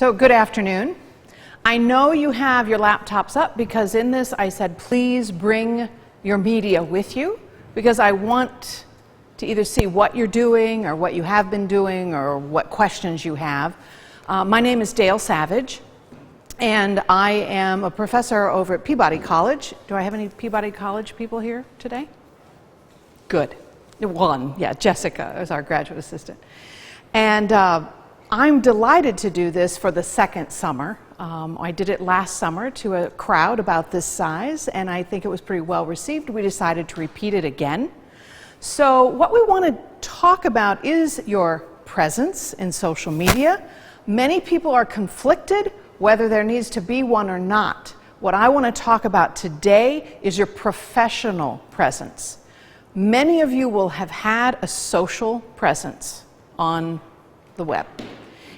So good afternoon. I know you have your laptops up because in this I said please bring your media with you because I want to either see what you're doing or what you have been doing or what questions you have. My name is Dale Savage and I am a professor over at Peabody College. Do I have any Peabody College people here today? Good. One, yeah, Jessica is our graduate assistant. And I'm delighted to do this for the second summer. I did it last summer to a crowd about this size, and I think it was pretty well received. We decided to repeat it again. So what we want to talk about is your presence in social media. Many people are conflicted whether there needs to be one or not. What I want to talk about today is your professional presence. Many of you will have had a social presence on the web.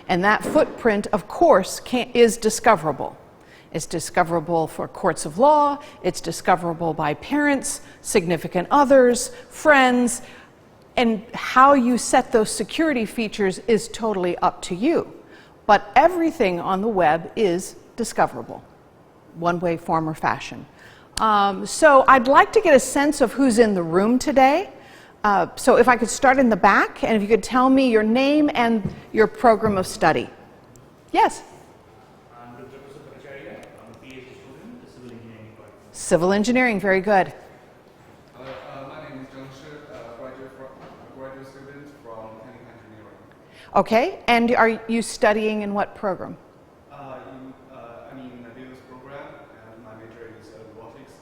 And that footprint, of course, is discoverable. It's discoverable for courts of law, it's discoverable by parents, significant others, friends, and how you set those security features is totally up to you. But everything on the web is discoverable, one way, form, or fashion. So I'd like to get a sense of who's in the room today. So if I could start in the back, and if you could tell me your name and your program of study. Yes? I'm Dr. I'm a PhD student in civil engineering department. Civil engineering, very good. My name is John Ship, graduate student from mechanical engineering. Okay, and are you studying in what program? I'm in a business program, and my major is robotics.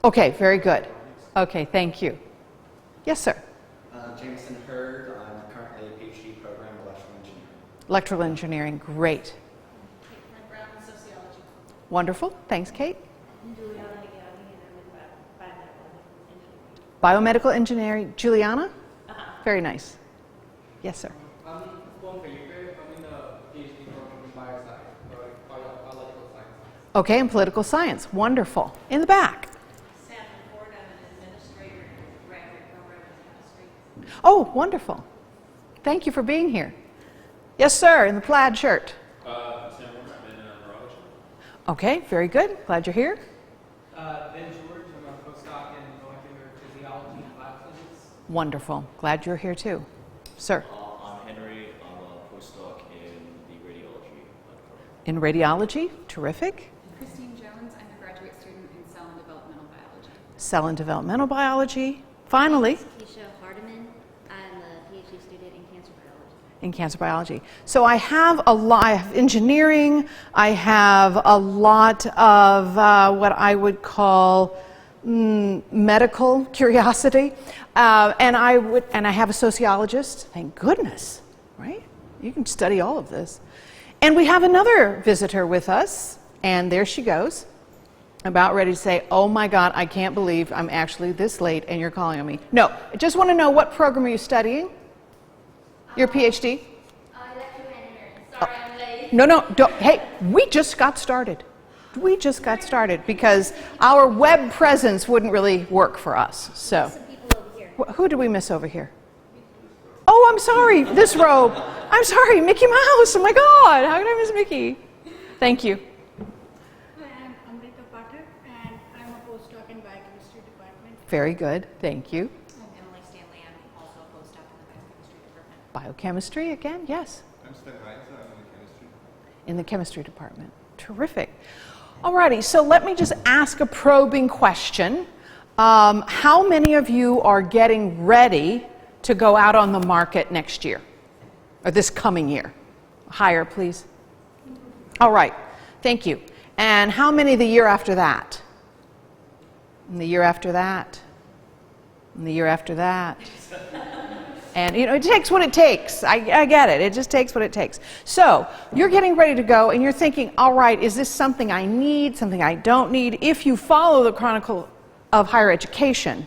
Okay, very good. Okay, thank you. Yes, sir. Jameson Hurd. I'm currently a PhD program in electrical engineering. Electrical engineering, great. Caitlin Brown, sociology. Wonderful, thanks, Kate. Juliana Nagani, and I'm in biomedical engineering. Biomedical engineering, Juliana? Very nice. Yes, sir. I'm Paul Felipe. I'm in a PhD program in bioscience, or biological science. Okay, and political science, wonderful. In the back. Sam Ford, I'm an administrator in graduate program in chemistry. Oh, wonderful. Thank you for being here. Yes, sir, in the plaid shirt. Sam Warner, I'm in neurology. Okay, very good. Glad you're here. Ben George. I'm a postdoc in molecular physiology and biophysics. Wonderful. Glad you're here too. Sir. I'm Henry. I'm a postdoc in the radiology program. In radiology, terrific. Christine Jones, I'm a graduate student in cell and developmental biology. Cell and developmental biology. Finally, Keisha Hardiman. I'm a PhD student in cancer biology. in cancer biology. So I have a lot, I have engineering, I have a lot of what I would call medical curiosity, and I have a sociologist, thank goodness, right? You can study all of this. And we have another visitor with us, and there she goes, about ready to say, oh my God, I can't believe I'm actually this late and you're calling on me. No, I just want to know, what program are you studying? Your PhD? Electrical engineering. Sorry, I'm late. No, don't, hey, we just got started. We just got started because our web presence wouldn't really work for us, so. Some people over here. Who did we miss over here? Oh, I'm sorry, this row. I'm sorry, Mickey Mouse, oh my God, how did I miss Mickey? Thank you. Hi, I'm Amrita Pathak, and I'm a postdoc in biochemistry department. Very good, thank you. I'm Emily Stanley. I'm also a postdoc in the biochemistry department. Biochemistry again, yes. I'm Stan Heinz, I'm in chemistry. In the chemistry department. Terrific. Alrighty, so let me just ask a probing question. How many of you are getting ready to go out on the market next year? Or this coming year? Higher, please. All right, thank you. And how many the year after that? And the year after that? And the year after that? And you know, it takes what it takes. I get it. It just takes what it takes. So you're getting ready to go and you're thinking, all right, is this something I need, something I don't need? If you follow the Chronicle of Higher Education,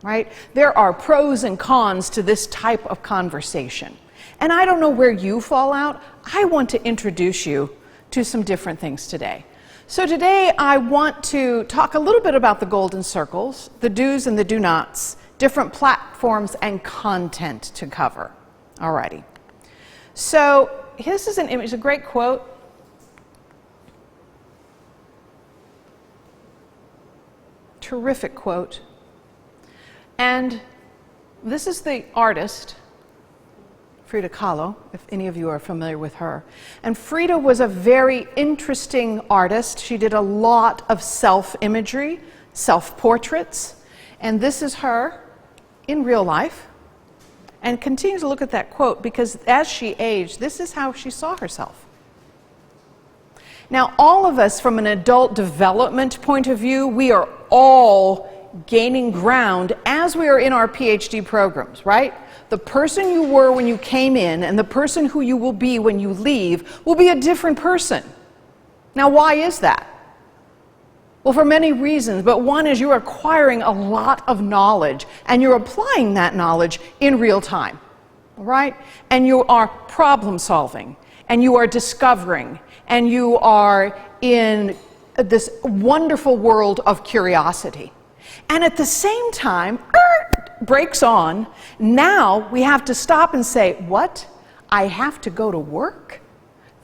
right, there are pros and cons to this type of conversation. And I don't know where you fall out. I want to introduce you to some different things today. So today I want to talk a little bit about the golden circles, the do's and the do-nots, different platforms and content to cover. Alrighty. So this is an image, a great quote. terrific quote. And this is the artist, Frida Kahlo, if any of you are familiar with her. And Frida was a very interesting artist. She did a lot of self-imagery, self-portraits. And this is her in real life. And continue to look at that quote, because as she aged, this is how she saw herself. Now, all of us, from an adult development point of view, we are all gaining ground as we are in our PhD programs, right? The person you were when you came in and the person who you will be when you leave will be a different person. Now, why is that? Well, for many reasons, but one is you're acquiring a lot of knowledge and you're applying that knowledge in real time, right? And you are problem solving and you are discovering and you are in this wonderful world of curiosity. And at the same time, breaks on. Now we have to stop and say, what? I have to go to work?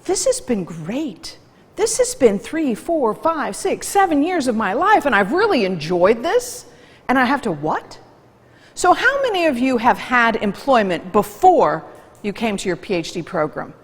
This has been great. This has been 3, 4, 5, 6, 7 years of my life, and I've really enjoyed this. And I have to what? So how many of you have had employment before you came to your PhD program?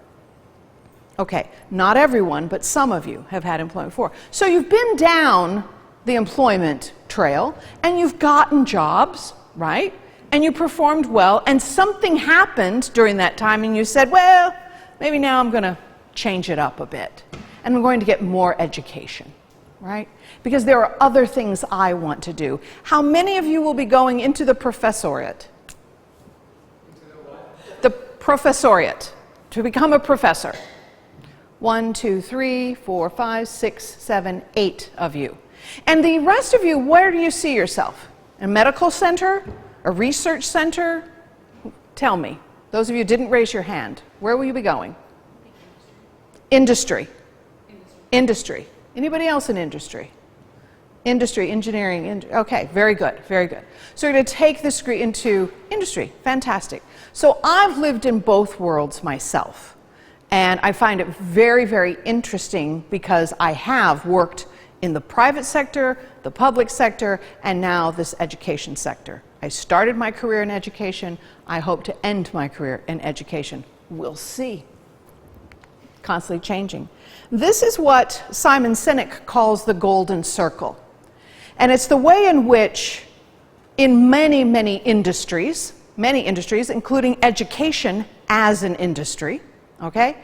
Okay, not everyone, but some of you have had employment before. So you've been down the employment trail, and you've gotten jobs, right? And you performed well, and something happened during that time, and you said, well, maybe now I'm going to change it up a bit, and I'm going to get more education, right? Because there are other things I want to do. How many of you will be going into the professoriate? The professoriate, to become a professor. 1, 2, 3, 4, 5, 6, 7, 8 of you. And the rest of you, where do you see yourself? A medical center? A research center? Tell me. Those of you who didn't raise your hand, where will you be going? Industry. Industry. Anybody else in industry? Industry, engineering, okay, very good, very good. So you're going to take this degree into industry. Fantastic. So I've lived in both worlds myself. And I find it very, very interesting because I have worked in the private sector, the public sector, and now this education sector. I started my career in education. I hope to end my career in education. We'll see. Constantly changing. This is what Simon Sinek calls the golden circle. And it's the way in which, in many, many industries, including education as an industry, okay,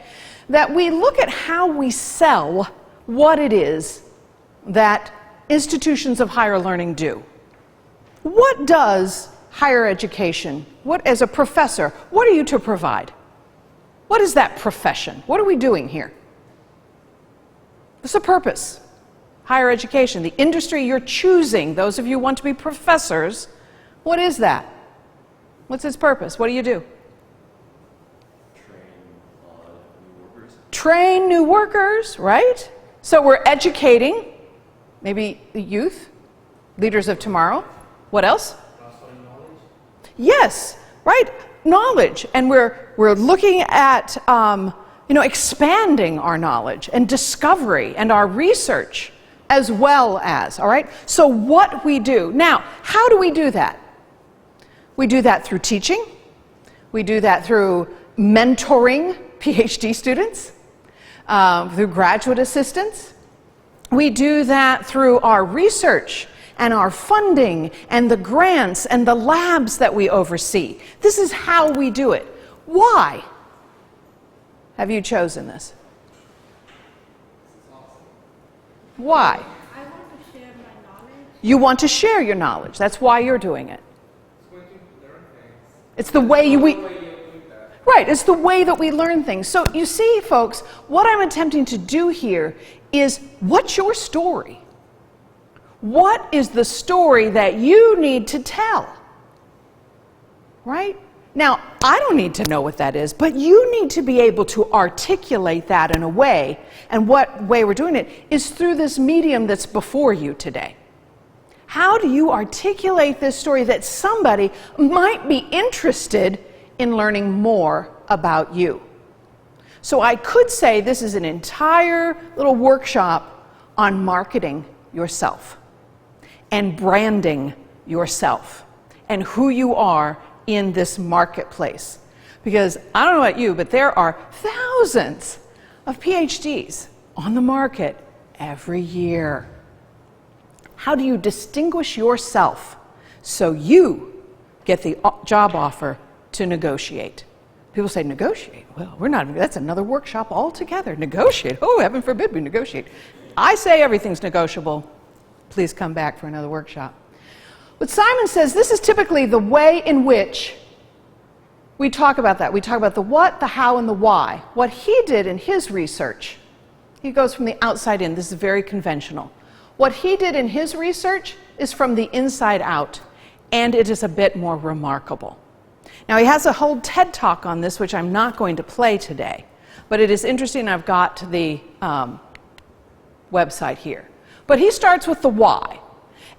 that we look at how we sell what it is that institutions of higher learning do. What does higher education, as a professor, what are you to provide? What is that profession? What are we doing here? What's the purpose? Higher education, the industry you're choosing, those of you who want to be professors, what is that? What's its purpose? What do you do? Train new workers, right? So we're educating, maybe the youth, leaders of tomorrow. What else? Transferring knowledge. Yes, right? Knowledge. And we're looking at expanding our knowledge and discovery and our research as well as, all right? So what we do. Now, how do we do that? We do that through teaching. We do that through mentoring PhD students, through graduate assistants. We do that through our research and our funding and the grants and the labs that we oversee. This is how we do it. Why have you chosen this? Why? I want to share my knowledge. You want to share your knowledge. That's why you're doing it. It's going to learn things. It's the way we... That. Right, it's the way that we learn things. So you see, folks, what I'm attempting to do here is, what's your story? What is the story that you need to tell? Right? Now, I don't need to know what that is, but you need to be able to articulate that in a way, and what way we're doing it is through this medium that's before you today. How do you articulate this story that somebody might be interested in learning more about you? So I could say this is an entire little workshop on marketing yourself. and branding yourself and who you are in this marketplace. Because I don't know about you, but there are thousands of PhDs on the market every year. How do you distinguish yourself so you get the job offer to negotiate? People say, negotiate? Well, that's another workshop altogether. Negotiate? Oh, heaven forbid we negotiate. I say everything's negotiable. Please come back for another workshop. But Simon says this is typically the way in which we talk about that. We talk about the what, the how, and the why. What he did in his research, he goes from the outside in. This is very conventional. What he did in his research is from the inside out, and it is a bit more remarkable. Now, he has a whole TED Talk on this, which I'm not going to play today, but it is interesting. I've got the website here. But he starts with the why.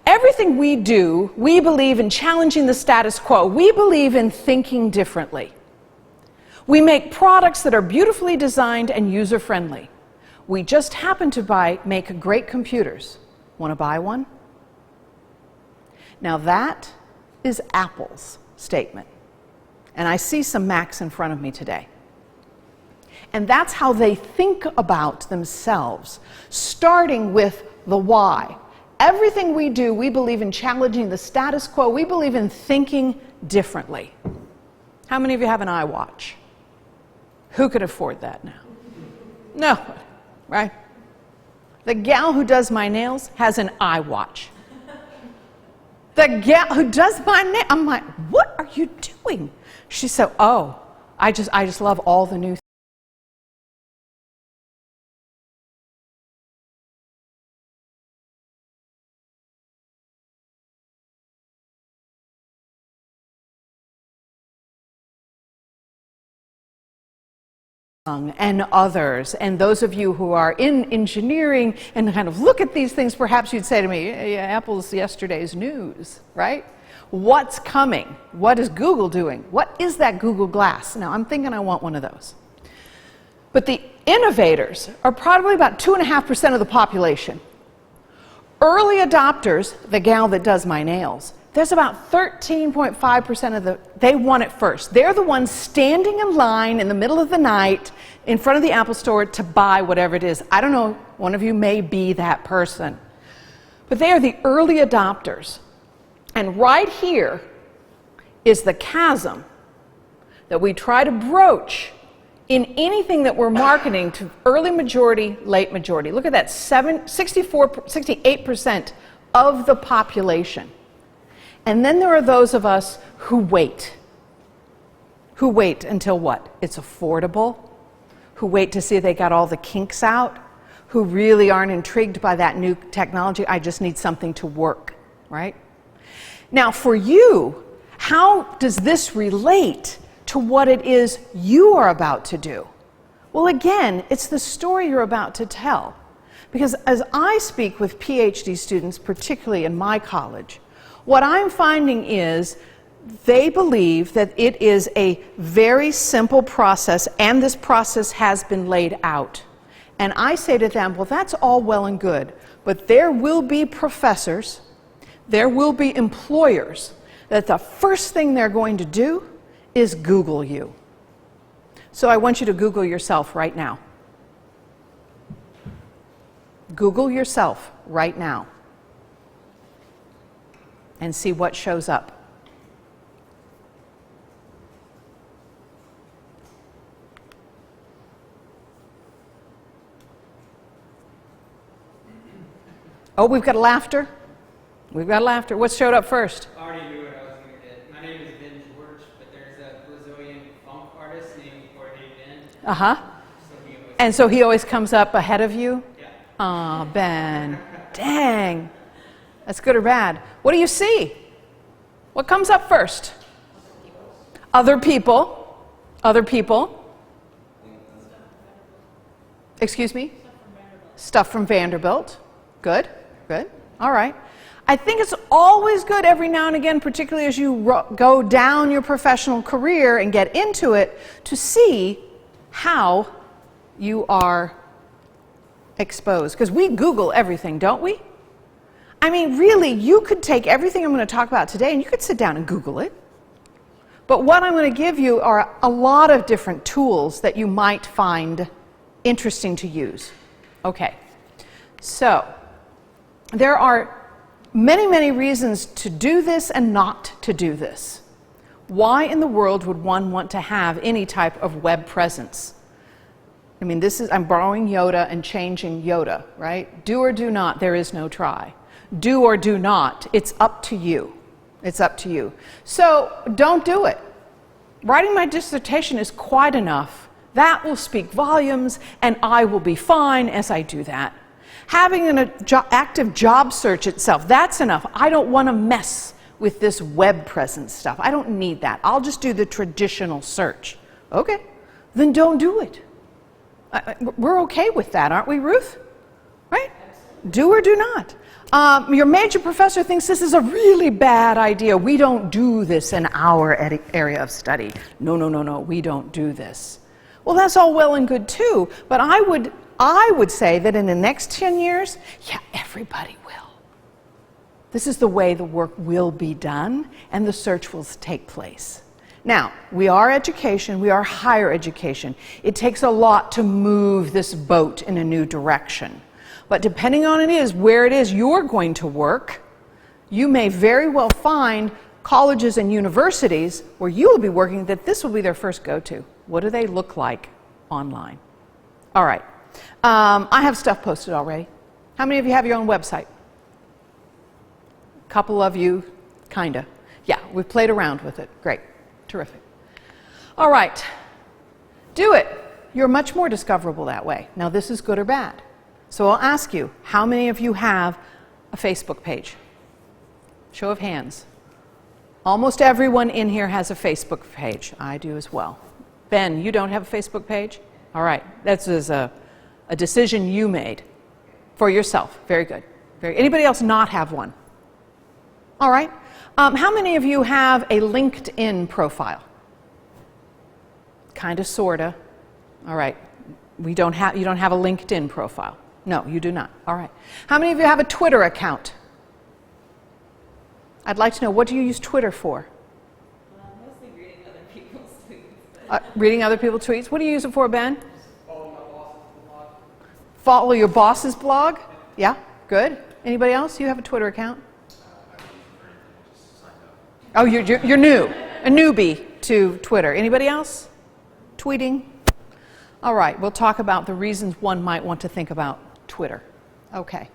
Everything we do, we believe in challenging the status quo. We believe in thinking differently. We make products that are beautifully designed and user-friendly. We just happen to make great computers. Want to buy one? Now that is Apple's statement. And I see some Macs in front of me today. And that's how they think about themselves, starting with the why. Everything we do, we believe in challenging the status quo. We believe in thinking differently. How many of you have an iWatch? Who could afford that now? No, right? The gal who does my nails has an iWatch. The gal who does my nails, I'm like, what are you doing? She said, oh, I just love all the new and others, and those of you who are in engineering and kind of look at these things, perhaps you'd say to me, yeah, Apple's yesterday's news, right? What's coming? What is Google doing? What is that Google Glass? Now, I'm thinking I want one of those. But the innovators are probably about 2.5% of the population. Early adopters, the gal that does my nails, there's about 13.5% they want it first. They're the ones standing in line in the middle of the night in front of the Apple Store to buy whatever it is. I don't know, one of you may be that person. But they are the early adopters. And right here is the chasm that we try to broach in anything that we're marketing to early majority, late majority. Look at that, 68% of the population. And then there are those of us who wait. Who wait until what? It's affordable. Who wait to see they got all the kinks out. Who really aren't intrigued by that new technology. I just need something to work, right? Now for you, how does this relate to what it is you are about to do? Well, again, it's the story you're about to tell. Because as I speak with PhD students, particularly in my college, what I'm finding is they believe that it is a very simple process, and this process has been laid out. And I say to them, well, that's all well and good, but there will be professors, there will be employers, that the first thing they're going to do is Google you. So I want you to Google yourself right now. Google yourself right now. And see what shows up. Oh, we've got laughter. We've got laughter. What showed up first? I already knew what I was going to get. My name is Ben George, but there's a Brazilian funk artist named Jorge Ben. Uh-huh. So he always comes up ahead of you? Yeah. Aw, Ben. Dang. That's good or bad. What do you see? What comes up first? Other people. Other people. Excuse me? Stuff from Vanderbilt. Good, good. All right. I think it's always good every now and again, particularly as you go down your professional career and get into it, to see how you are exposed. Because we Google everything, don't we? I mean, really, you could take everything I'm going to talk about today and you could sit down and Google it. But what I'm going to give you are a lot of different tools that you might find interesting to use. Okay, so there are many, many reasons to do this and not to do this. Why in the world would one want to have any type of web presence? I mean, I'm borrowing Yoda and changing Yoda, right? Do or do not, there is no try. Do or do not, it's up to you. It's up to you. So don't do it. Writing my dissertation is quite enough. That will speak volumes, and I will be fine as I do that. Having an active job search itself, that's enough. I don't want to mess with this web presence stuff. I don't need that. I'll just do the traditional search. Okay, then don't do it. We're okay with that, aren't we, Ruth? Right? Do or do not. Your major professor thinks this is a really bad idea. We don't do this in our area of study. No, no, no, no, we don't do this. Well, that's all well and good too, but I would say that in the next 10 years, yeah, everybody will. This is the way the work will be done and the search will take place. Now, we are education, we are higher education. It takes a lot to move this boat in a new direction. But depending on where it is you're going to work, you may very well find colleges and universities where you will be working that this will be their first go-to. What do they look like online? All right. I have stuff posted already. How many of you have your own website? A couple of you, kinda. Yeah, we've played around with it. Great. Terrific. All right. Do it. You're much more discoverable that way. Now, this is good or bad. So I'll ask you, how many of you have a Facebook page? Show of hands. Almost everyone in here has a Facebook page. I do as well. Ben, you don't have a Facebook page? All right. That's a decision you made for yourself. Very good. Anybody else not have one? All right. How many of you have a LinkedIn profile? Kind of, sorta. All right. You don't have a LinkedIn profile. No, you do not. All right. How many of you have a Twitter account? I'd like to know, what do you use Twitter for? Mostly reading other people's tweets. Reading other people's tweets? What do you use it for, Ben? Follow my boss's blog. Follow your boss's blog? Yeah, good. Anybody else? You have a Twitter account? Oh, you're new. A newbie to Twitter. Anybody else? Tweeting? All right, we'll talk about the reasons one might want to think about Twitter. Okay.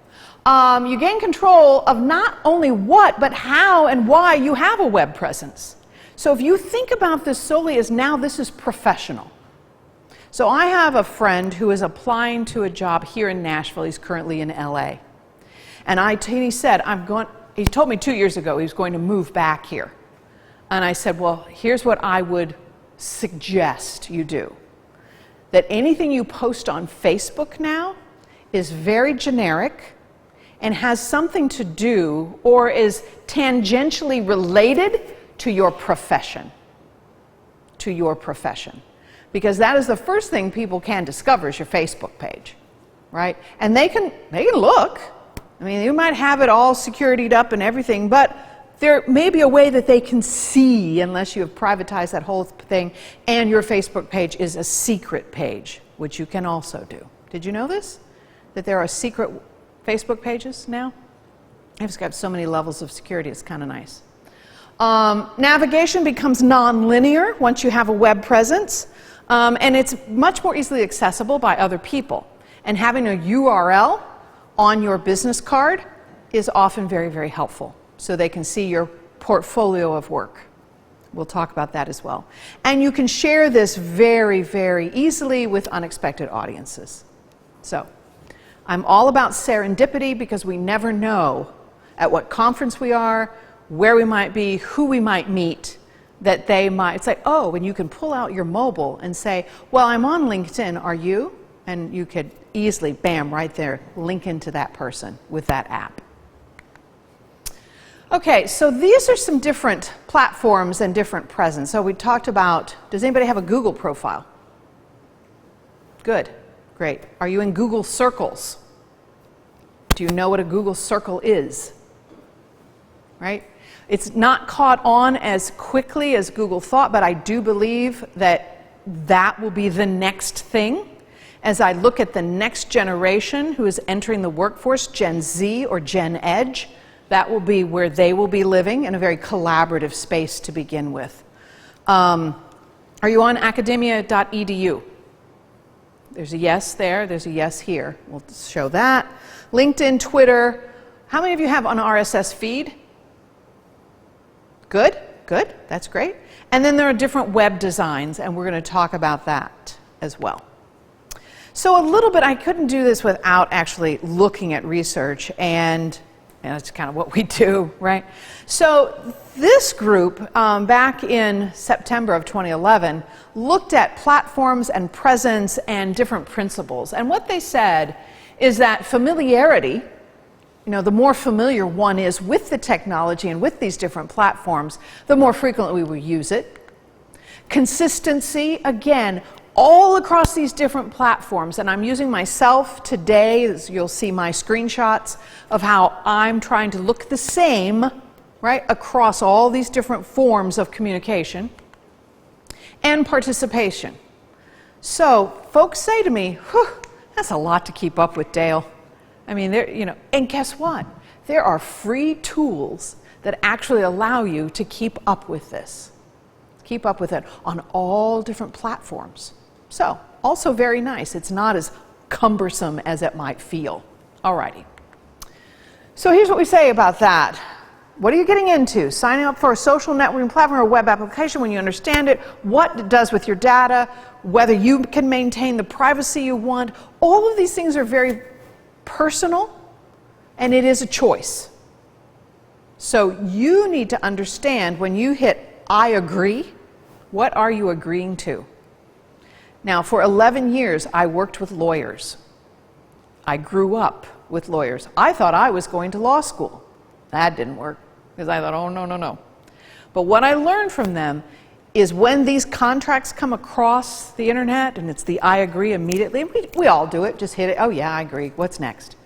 You gain control of not only what, but how and why you have a web presence. So if you think about this solely as now this is professional. So I have a friend who is applying to a job here in Nashville. He's currently in LA. And he said, he told me 2 years ago he was going to move back here. And I said, well, here's what I would suggest you do. That anything you post on Facebook now is very generic and has something to do or is tangentially related to your profession. To your profession. Because that is the first thing people can discover is your Facebook page, right? And they can look. I mean, you might have it all securityed up and everything, but there may be a way that they can see, unless you have privatized that whole thing, and your Facebook page is a secret page, which you can also do. Did you know this? That there are secret Facebook pages now? I've got so many levels of security, it's kind of nice. Navigation becomes non-linear once you have a web presence, and it's much more easily accessible by other people. And having a URL on your business card is often very, very helpful, so they can see your portfolio of work. We'll talk about that as well. And you can share this very, very easily with unexpected audiences. So, I'm all about serendipity because we never know at what conference we are, where we might be, who we might meet, that they might, it's like, oh, and you can pull out your mobile and say, well, I'm on LinkedIn, are you? And you could easily, bam, right there, link into that person with that app. Okay, so these are some different platforms and different presence. So we talked about, does anybody have a Google profile? Good, great. Are you in Google Circles? Do you know what a Google Circle is? right? It's not caught on as quickly as Google thought, but I do believe that that will be the next thing. As I look at the next generation who is entering the workforce, Gen Z or Gen Edge, that will be where they will be living in a very collaborative space to begin with. Are you on academia.edu? There's a yes there, there's a yes here. We'll show that. LinkedIn, Twitter. How many of you have an RSS feed? Good, good, that's great. And then there are different web designs, and we're going to talk about that as well. So a little bit, I couldn't do this without actually looking at research, and that's kind of what we do, right? So this group, back in September of 2011, looked at platforms and presence and different principles. And what they said is that familiarity, the more familiar one is with the technology and with these different platforms, the more frequently we will use it. Consistency, again, all across these different platforms, and I'm using myself today, as you'll see my screenshots of how I'm trying to look the same, right, across all these different forms of communication, and participation. So folks say to me, whew, that's a lot to keep up with, Dale. I mean, and guess what? There are free tools that actually allow you to keep up with this. Keep up with it on all different platforms. So, also very nice. It's not as cumbersome as it might feel. Alrighty. So here's what we say about that. What are you getting into? Signing up for a social networking platform or web application when you understand it, what it does with your data, whether you can maintain the privacy you want. All of these things are very personal, and it is a choice. So you need to understand when you hit I agree, what are you agreeing to? Now, for 11 years, I worked with lawyers. I grew up with lawyers. I thought I was going to law school. That didn't work, because I thought, oh, no, no, no. But what I learned from them is when these contracts come across the internet, and it's the I agree immediately, we all do it, just hit it, oh yeah, I agree, what's next?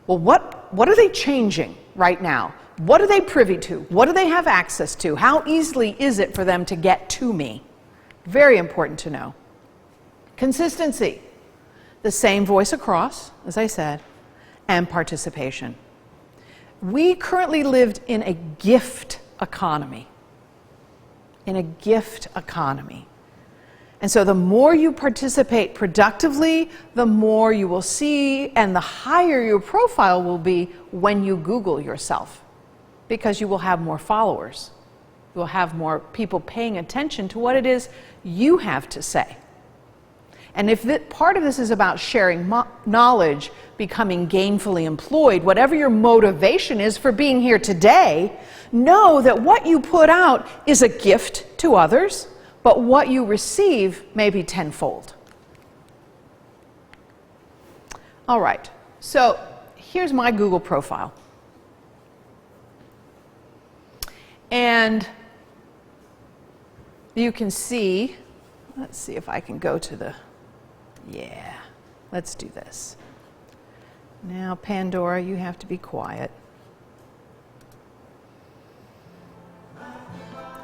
Well, what are they changing right now? What are they privy to? What do they have access to? How easily is it for them to get to me? Very important to know. Consistency, the same voice across, as I said, and participation. We currently lived in a gift economy. In a gift economy. And so the more you participate productively, the more you will see, and the higher your profile will be when you Google yourself, because you will have more followers. You will have more people paying attention to what it is you have to say. And if part of this is about sharing knowledge, becoming gainfully employed, whatever your motivation is for being here today, know that what you put out is a gift to others, but what you receive may be tenfold. All right, so here's my Google profile. And you can see, let's see if I can go to the, yeah, let's do this. Now, Pandora, you have to be quiet.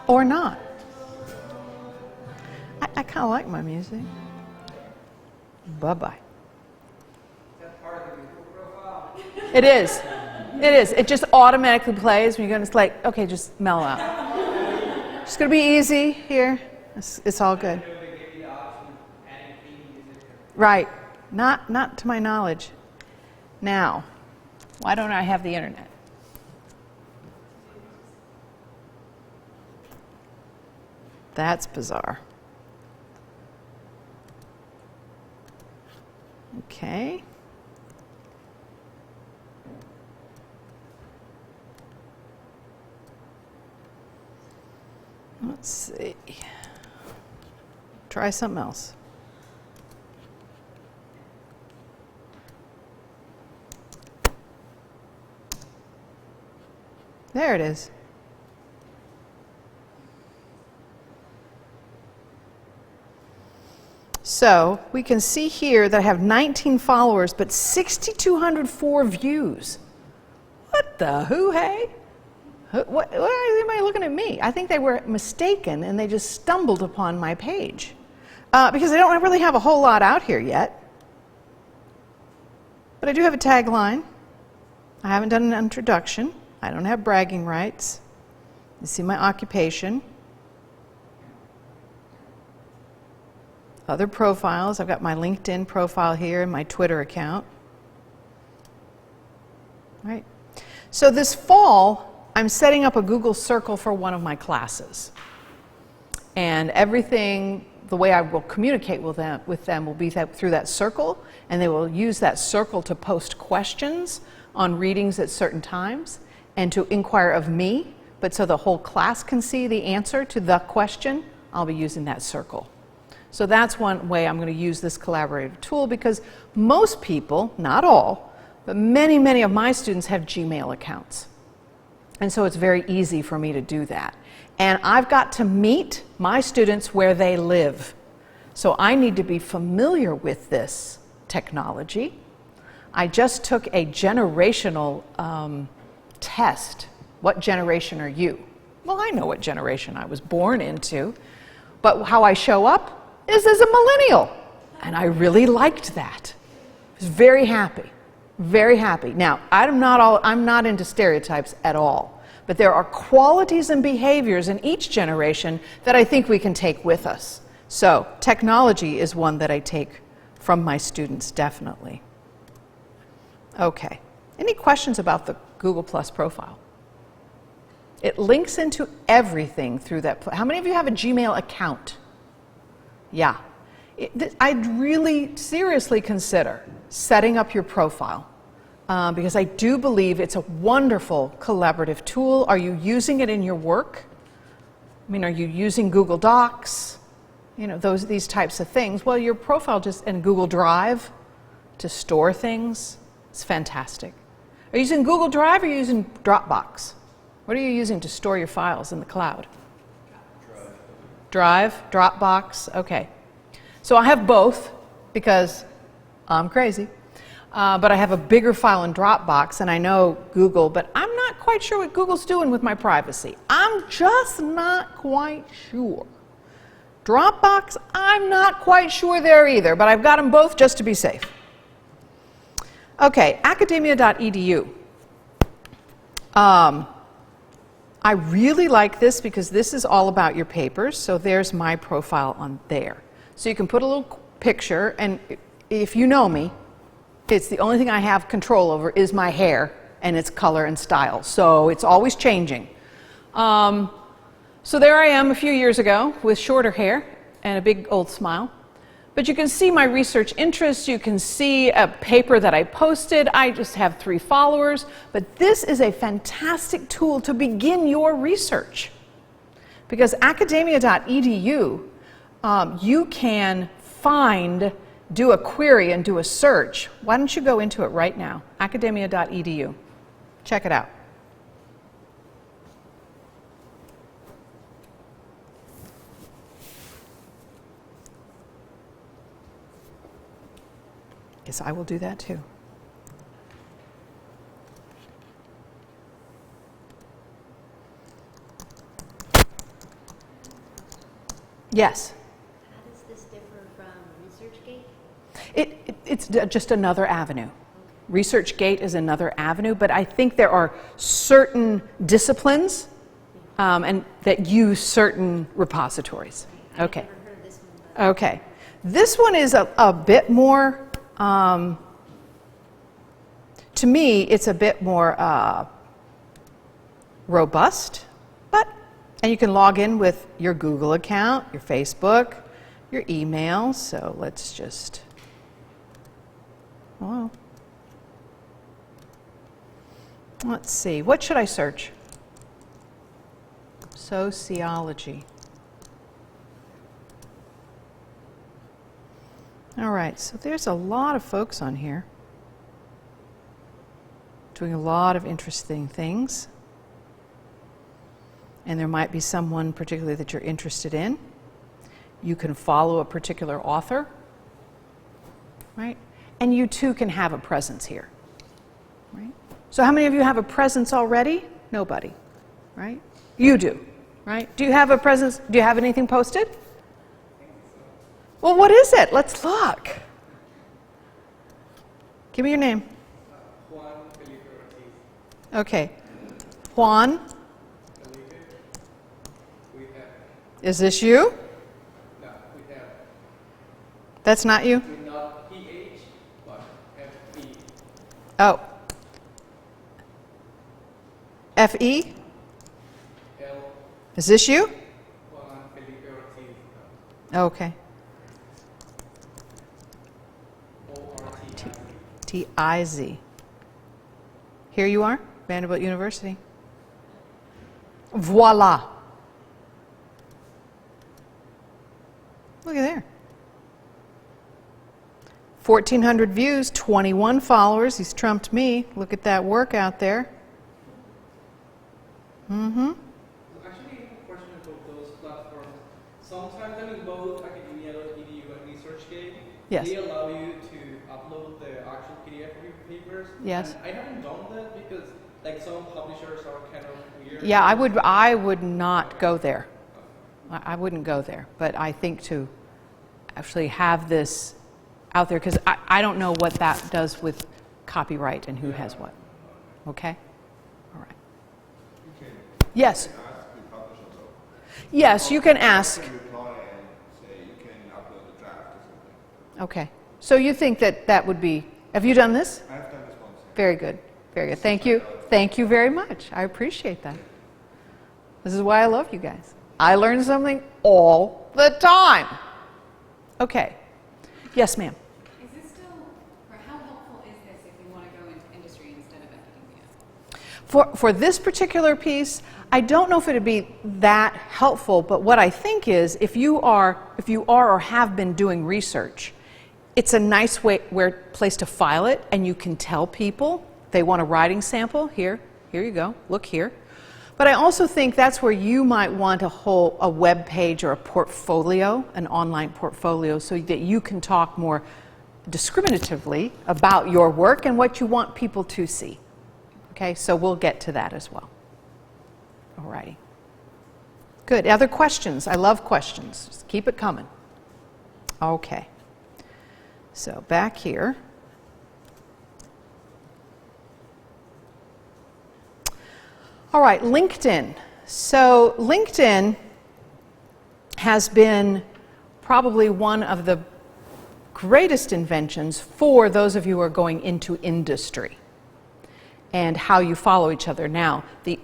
Or not. I kind of like my music. Bye-bye. It is. It is. It just automatically plays when you're going to, like, okay, just mellow out. It's going to be easy here. It's all good. Right. Not to my knowledge. Now, why don't I have the internet? That's bizarre. Okay. Let's see. Try something else. There it is. So we can see here that I have 19 followers, but 6,204 views. What the hoo-hey? What is anybody looking at me? I think they were mistaken and they just stumbled upon my page. Because I don't really have a whole lot out here yet. But I do have a tagline. I haven't done an introduction. I don't have bragging rights. You see my occupation. Other profiles. I've got my LinkedIn profile here and my Twitter account. Right. So this fall, I'm setting up a Google Circle for one of my classes. And everything, the way I will communicate with them will be through that circle, and they will use that circle to post questions on readings at certain times and to inquire of me. But so the whole class can see the answer to the question, I'll be using that circle. So that's one way I'm going to use this collaborative tool, because most people, not all, but many, many of my students have Gmail accounts. And so it's very easy for me to do that. And I've got to meet my students where they live. So I need to be familiar with this technology. I just took a generational test. What generation are you? Well, I know what generation I was born into. But how I show up is as a millennial. And I really liked that. I was very happy. Very happy. Now, I'm not into stereotypes at all, but there are qualities and behaviors in each generation that I think we can take with us. So, technology is one that I take from my students, definitely. Okay. Any questions about the Google Plus profile? It links into everything through that. How many of you have a Gmail account? Yeah. I'd really seriously consider setting up your profile because I do believe it's a wonderful collaborative tool. Are you using it in your work? I mean, are you using Google Docs? You know, these types of things. Well, your profile and Google Drive to store things. It's fantastic. Are you using Google Drive or are you using Dropbox? What are you using to store your files in the cloud? Drive, Dropbox, okay. So I have both because I'm crazy, but I have a bigger file in Dropbox, and I know Google, but I'm not quite sure what Google's doing with my privacy. I'm just not quite sure. Dropbox, I'm not quite sure there either, but I've got them both just to be safe. Okay, academia.edu. I really like this because this is all about your papers, so there's my profile on there. So you can put a little picture, and if you know me, it's the only thing I have control over is my hair and its color and style, so it's always changing. So there I am a few years ago with shorter hair and a big old smile. But you can see my research interests, you can see a paper that I posted. I just have 3 followers, but this is a fantastic tool to begin your research. Because academia.edu, you can do a query and do a search. Why don't you go into it right now? Academia.edu. Check it out. Guess I will do that too. Yes? How does this differ from ResearchGate? It's just another avenue. ResearchGate is another avenue, but I think there are certain disciplines and that use certain repositories. Okay. I've never heard of this one. Okay. This one is a bit more, to me, it's a bit more robust, and you can log in with your Google account, your Facebook, your email. So let's just, well, let's see, what should I search? Sociology. All right, so there's a lot of folks on here doing a lot of interesting things. And there might be someone particularly that you're interested in. You can follow a particular author, right? And you too can have a presence here, right? So how many of you have a presence already? Nobody. right? You do, right? Do you have a presence? Do you have anything posted? Well, what is it? Let's look. Give me your name. Juan Felipe Ortiz. Okay. Juan, Felipe. We have. is this you? No, we have. That's not you? We not PH, but FE. Oh. F-E? L. Is this you? Juan Felipe Ortiz. Okay. O-R-T-I-Z. T-I-Z. Here you are, Vanderbilt University. Voila. Look at there. 1,400 views, 21 followers. He's trumped me. Look at that work out there. Mm-hmm. Actually, I have a question about those platforms. Sometimes, I mean, both academia.edu and ResearchGate, Yes. they allow you to upload the actual PDF of your papers. Yes. And I haven't done that because, like, some publishers are kind of weird. Yeah, I would not go there. I wouldn't go there. But I think to actually have this out there, because I don't know what that does with copyright and who has what. Okay? All right. Yes. Yes, you can ask. Okay. So you think that that would be, have you done this? I've done this once. Very good. Very good. Thank you. Thank you very much. I appreciate that. This is why I love you guys. I learn something all the time. Okay. Yes, ma'am. Is this still, or how helpful is this if we want to go into industry instead of academia? For this particular piece, I don't know if it would be that helpful, but what I think is if you are or have been doing research, it's a nice place to file it, and you can tell people they want a writing sample. Here you go, look here. But I also think that's where you might want a web page or a portfolio, an online portfolio, so that you can talk more discriminatively about your work and what you want people to see. Okay, so we'll get to that as well. All righty. Good. Other questions? I love questions. Just keep it coming. Okay. So back here. All right, LinkedIn. So LinkedIn has been probably one of the greatest inventions for those of you who are going into industry and how you follow each other. Now, there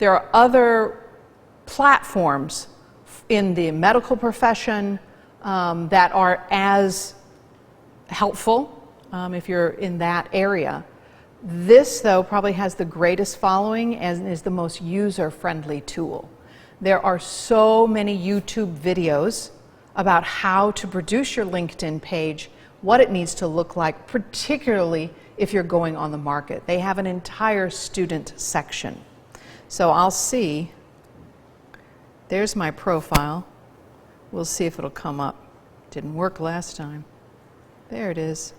are other platforms in the medical profession that are as helpful if you're in that area. This, though, probably has the greatest following and is the most user-friendly tool. There are so many YouTube videos about how to produce your LinkedIn page, what it needs to look like, particularly if you're going on the market. They have an entire student section. So I'll see. There's my profile. We'll see if it'll come up. Didn't work last time. There it is.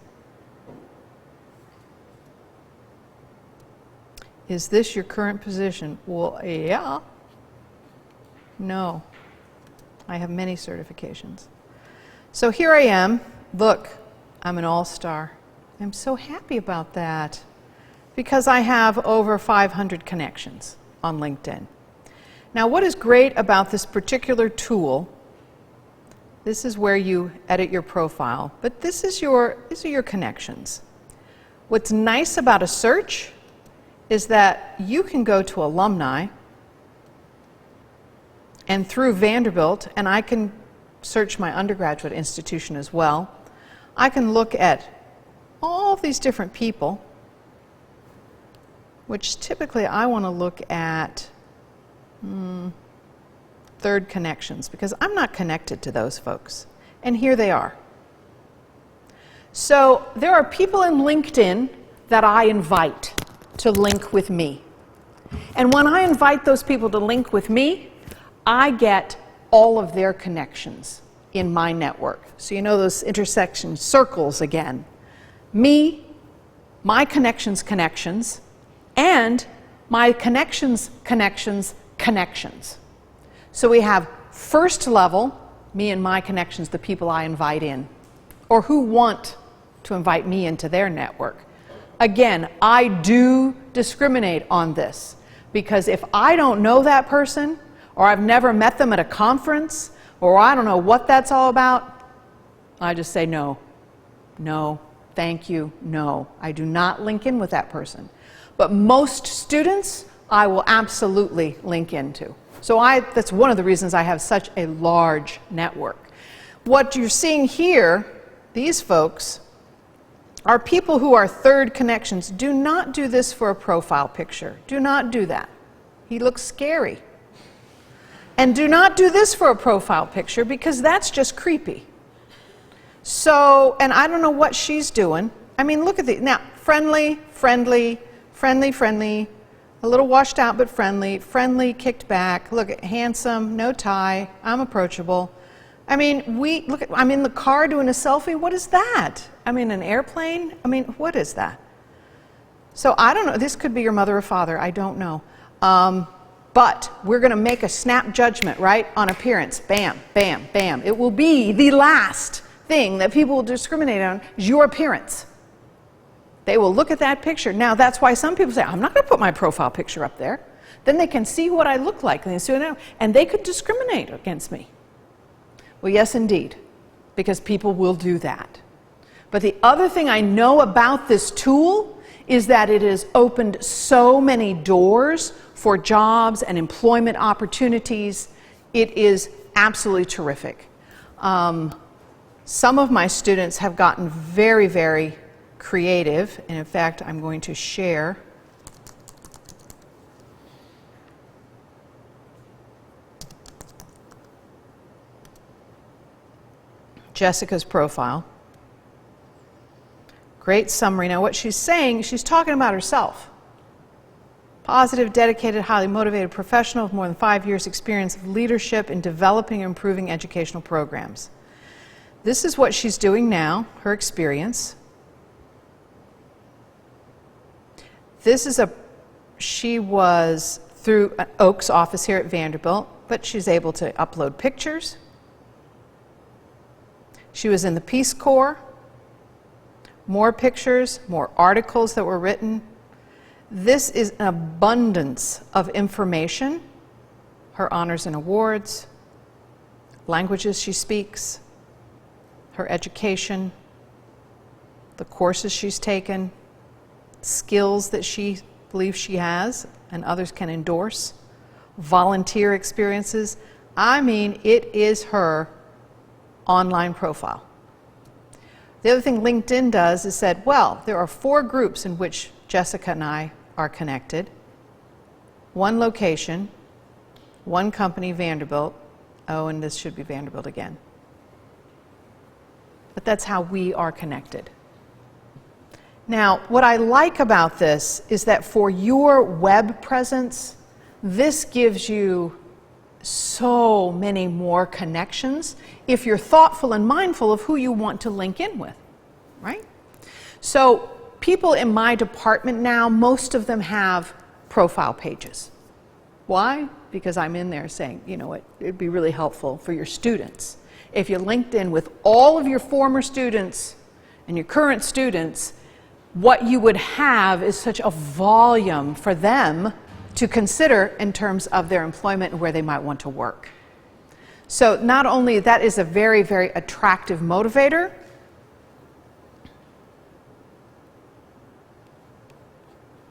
Is this your current position? Well, yeah. No. I have many certifications. So here I am. Look, I'm an all-star. I'm so happy about that because I have over 500 connections on LinkedIn. Now, what is great about this particular tool, this is where you edit your profile, but these are your connections. What's nice about a search is that you can go to alumni and through Vanderbilt, and I can search my undergraduate institution as well. I can look at all of these different people, which typically I want to look at third connections because I'm not connected to those folks. And here they are. So there are people in LinkedIn that I invite to link with me. And when I invite those people to link with me, I get all of their connections in my network. So you know those intersection circles again. Me, my connections, and my connections, connections, connections. So we have first level, me and my connections, the people I invite in, or who want to invite me into their network. Again, I do discriminate on this, because if I don't know that person, or I've never met them at a conference, or I don't know what that's all about, I just say no, no, thank you, no. I do not link in with that person. But most students, I will absolutely link into. So that's one of the reasons I have such a large network. What you're seeing here, these folks, are people who are third connections. Do not do this for a profile picture. Do not do that. He looks scary. And do not do this for a profile picture, because that's just creepy. So, and I don't know what she's doing. I mean, look at the, now, friendly, friendly, friendly, friendly, a little washed out but friendly, friendly, kicked back, look at handsome, no tie, I'm approachable. I mean, look at, I'm in the car doing a selfie, what is that? I'm in an airplane, I mean, what is that? So I don't know, this could be your mother or father, I don't know. But we're going to make a snap judgment, right, on appearance. Bam, bam, bam. It will be the last thing that people will discriminate on is your appearance. They will look at that picture. Now, that's why some people say, I'm not going to put my profile picture up there. Then they can see what I look like, and they could discriminate against me. Well, yes, indeed, because people will do that. But the other thing I know about this tool is that it has opened so many doors for jobs and employment opportunities. It is absolutely terrific. Some of my students have gotten very, very creative, and in fact, I'm going to share Jessica's profile. Great summary. Now, what she's saying, she's talking about herself. Positive, dedicated, highly motivated professional with more than 5 years' experience of leadership in developing and improving educational programs. This is what she's doing now, her experience. She was through Oak's office here at Vanderbilt, but she's able to upload pictures. She was in the Peace Corps. More pictures, more articles that were written. This is an abundance of information. Her honors and awards, languages she speaks, her education, the courses she's taken, skills that she believes she has and others can endorse, volunteer experiences. I mean, it is her online profile. The other thing LinkedIn does is said, well, there are 4 groups in which Jessica and I are connected. 1 location, 1 company, Vanderbilt. Oh, and this should be Vanderbilt again. But that's how we are connected. Now, what I like about this is that for your web presence, this gives you so many more connections if you're thoughtful and mindful of who you want to link in with, right? So people in my department now, most of them have profile pages. Why? Because I'm in there saying, you know what, it'd be really helpful for your students if you linked in with all of your former students and your current students. What you would have is such a volume for them to consider in terms of their employment and where they might want to work. So not only that is a very, very attractive motivator,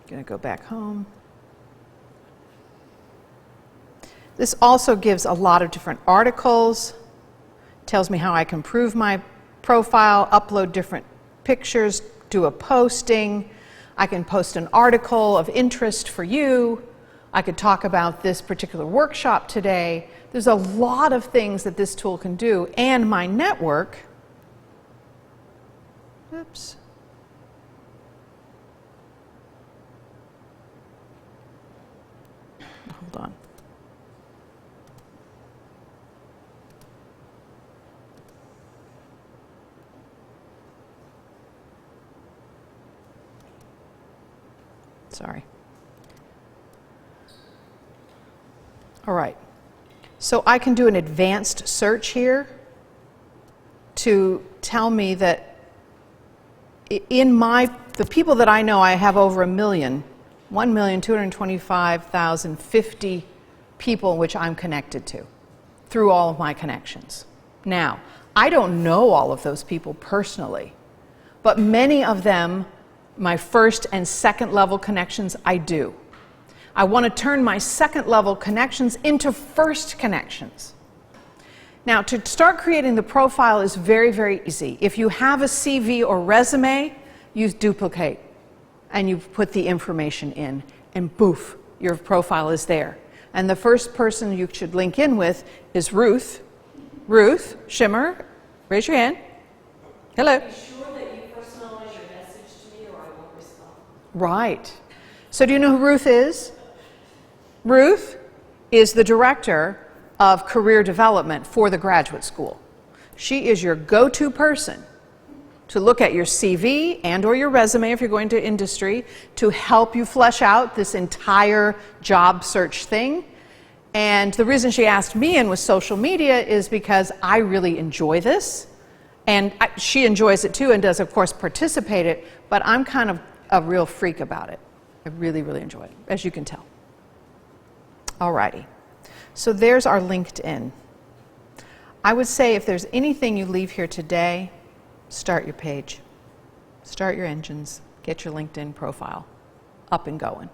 going to go back home. This also gives a lot of different articles, tells me how I can improve my profile, upload different pictures, do a posting. I can post an article of interest for you. I could talk about this particular workshop today. There's a lot of things that this tool can do, and my network, oops. Hold on. Sorry. All right. So I can do an advanced search here to tell me that in the people that I know, I have over 1,225,050 people which I'm connected to through all of my connections. Now, I don't know all of those people personally, but many of them, my first and second level connections, I do. I want to turn my second level connections into first connections. Now, to start creating the profile is very, very easy. If you have a CV or resume, you duplicate and you put the information in, and poof, your profile is there. And the first person you should link in with is Ruth. Ruth Schimmer, raise your hand. Hello. Be sure that you personalize your message to me or I won't respond. Right. So do you know who Ruth is? Ruth is the director of career development for the graduate school. She is your go-to person to look at your CV and or your resume if you're going to industry to help you flesh out this entire job search thing. And the reason she asked me in with social media is because I really enjoy this. And she enjoys it too and does, of course, participate it, but I'm kind of a real freak about it. I really, really enjoy it, as you can tell. Alrighty. So there's our LinkedIn. I would say if there's anything you leave here today, start your page. Start your engines. Get your LinkedIn profile up and going.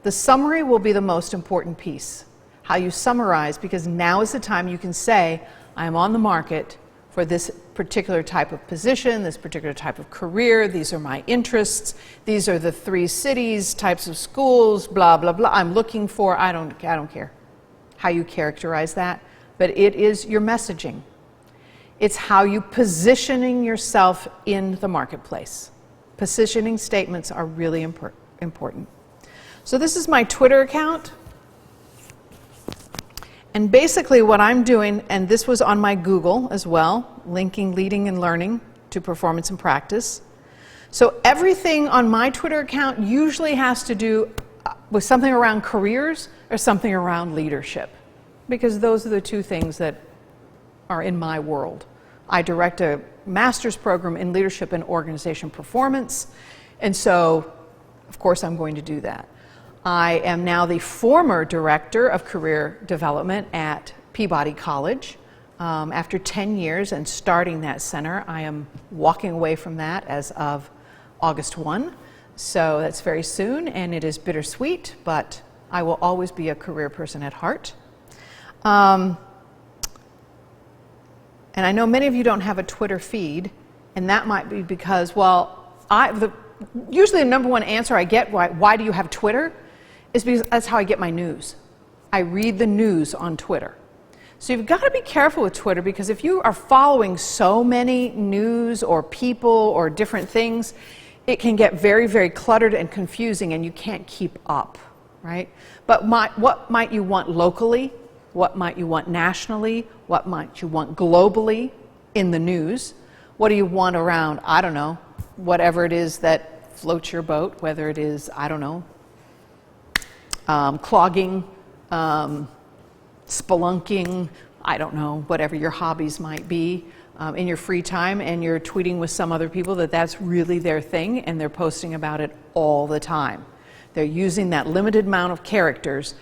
The summary will be the most important piece. How you summarize, because now is the time you can say, I'm on the market for this particular type of position, this particular type of career, these are my interests, these are the 3 cities, types of schools, blah, blah, blah. I'm looking for, I don't care how you characterize that, but it is your messaging. It's how you positioning yourself in the marketplace. Positioning statements are really important. So this is my Twitter account. And basically what I'm doing, and this was on my Google as well, linking leading and learning to performance and practice. So everything on my Twitter account usually has to do with something around careers or something around leadership, because those are the 2 things that are in my world. I direct a master's program in leadership and organization performance, and so of course I'm going to do that. I am now the former director of career development at Peabody College. After 10 years and starting that center, I am walking away from that as of August 1. So that's very soon, and it is bittersweet, but I will always be a career person at heart. And I know many of you don't have a Twitter feed, and that might be because, well, usually the number one answer I get, why do you have Twitter, is because that's how I get my news. I read the news on Twitter. So you've got to be careful with Twitter, because if you are following so many news or people or different things, it can get very, very cluttered and confusing, and you can't keep up, right? But what might you want locally? What might you want nationally? What might you want globally in the news? What do you want around, I don't know, whatever it is that floats your boat, whether it is, I don't know, clogging, spelunking, I don't know, whatever your hobbies might be in your free time, and you're tweeting with some other people that's really their thing, and they're posting about it all the time. They're using that limited amount of characters,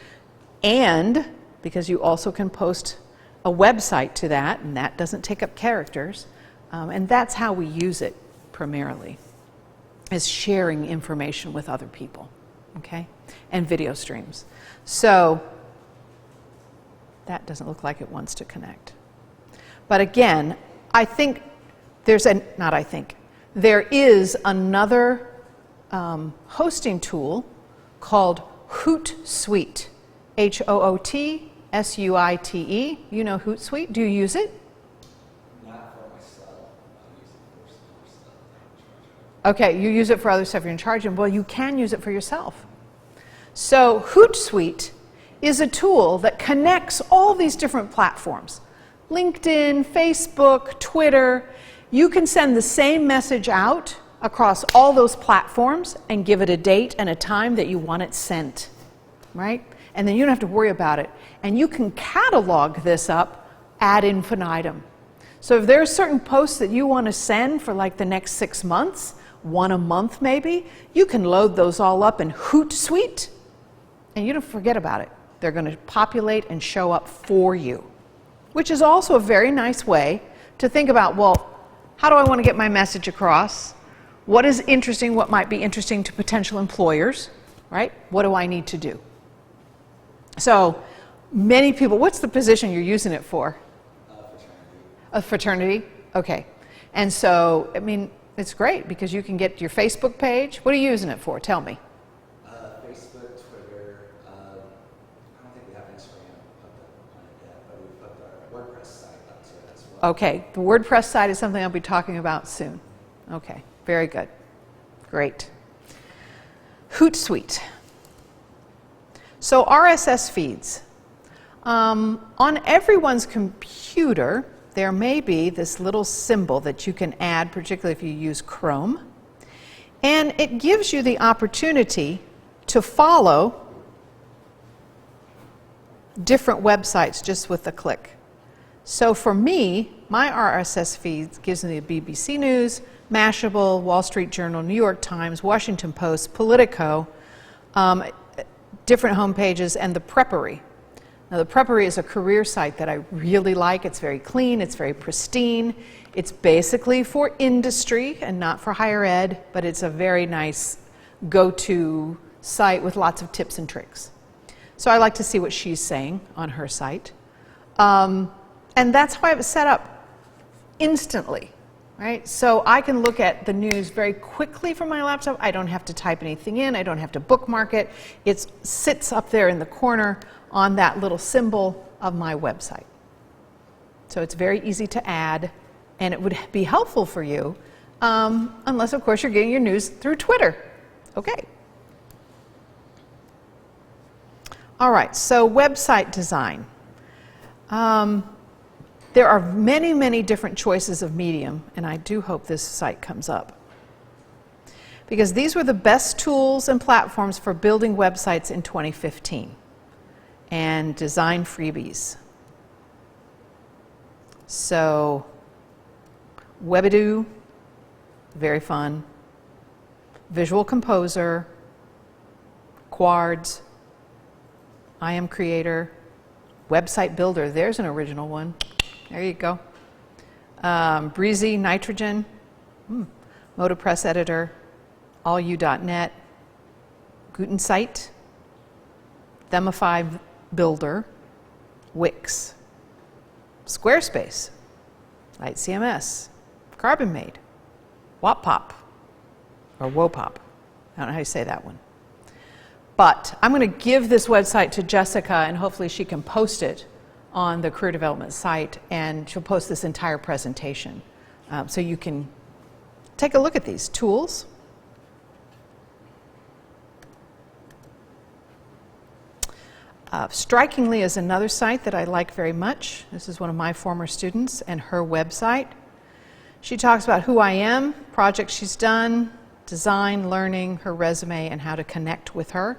and because you also can post a website to that, and that doesn't take up characters, and that's how we use it primarily, is sharing information with other people, okay? And video streams. So that doesn't look like it wants to connect. But again, I think there is another hosting tool called Hootsuite, Hootsuite. You know Hootsuite? Do you use it? Not for myself. I use it for some stuff that I'm in charge of. Okay, you use it for other stuff you're in charge of. Well, you can use it for yourself. So Hootsuite is a tool that connects all these different platforms. LinkedIn, Facebook, Twitter. You can send the same message out across all those platforms and give it a date and a time that you want it sent, right? and then you don't have to worry about it. And you can catalog this up ad infinitum. So if there are certain posts that you want to send for like the next 6 months, one a month maybe, you can load those all up in Hootsuite, and you don't forget about it. They're going to populate and show up for you, which is also a very nice way to think about, well, how do I want to get my message across? What is interesting? What might be interesting to potential employers, right? What do I need to do? So many people, what's the position you're using it for? Fraternity. A fraternity? Okay. And so, I mean, it's great because you can get your Facebook page. What are you using it for? Tell me. Facebook, Twitter. I don't think we have Instagram up on it yet, but we've put our WordPress site up to it as well. Okay. The WordPress site is something I'll be talking about soon. Okay. Very good. Great. Hootsuite. So RSS feeds. On everyone's computer, there may be this little symbol that you can add, particularly if you use Chrome. And it gives you the opportunity to follow different websites just with a click. So for me, my RSS feed gives me the BBC News, Mashable, Wall Street Journal, New York Times, Washington Post, Politico, different homepages, and the Preppery. Now, the Preppery is a career site that I really like. It's very clean, it's very pristine. It's basically for industry and not for higher ed, but it's a very nice go-to site with lots of tips and tricks. So I like to see what she's saying on her site. And that's how I have it set up instantly, right? So I can look at the news very quickly from my laptop. I don't have to type anything in. I don't have to bookmark it. It sits up there in the corner on that little symbol of my website. So it's very easy to add, and it would be helpful for you, unless, of course, you're getting your news through Twitter. Okay. All right, so website design. There are many, many different choices of medium, and I do hope this site comes up. Because these were the best tools and platforms for building websites in 2015. And design freebies. So, Webadoo, very fun. Visual Composer, Quartz, I Am Creator, Website Builder, there's an original one. There you go. Breezy, Nitrogen, MotoPress Editor, allu.net, Gutensite, Themify Builder, Wix, Squarespace, Light CMS, CarbonMade, Wopop, or Wopop. I don't know how you say that one. But I'm going to give this website to Jessica, and hopefully she can post it on the career development site, and she'll post this entire presentation. So you can take a look at these tools. Strikingly is another site that I like very much. This is one of my former students and her website. She talks about who I am, projects she's done, design, learning, her resume, and how to connect with her.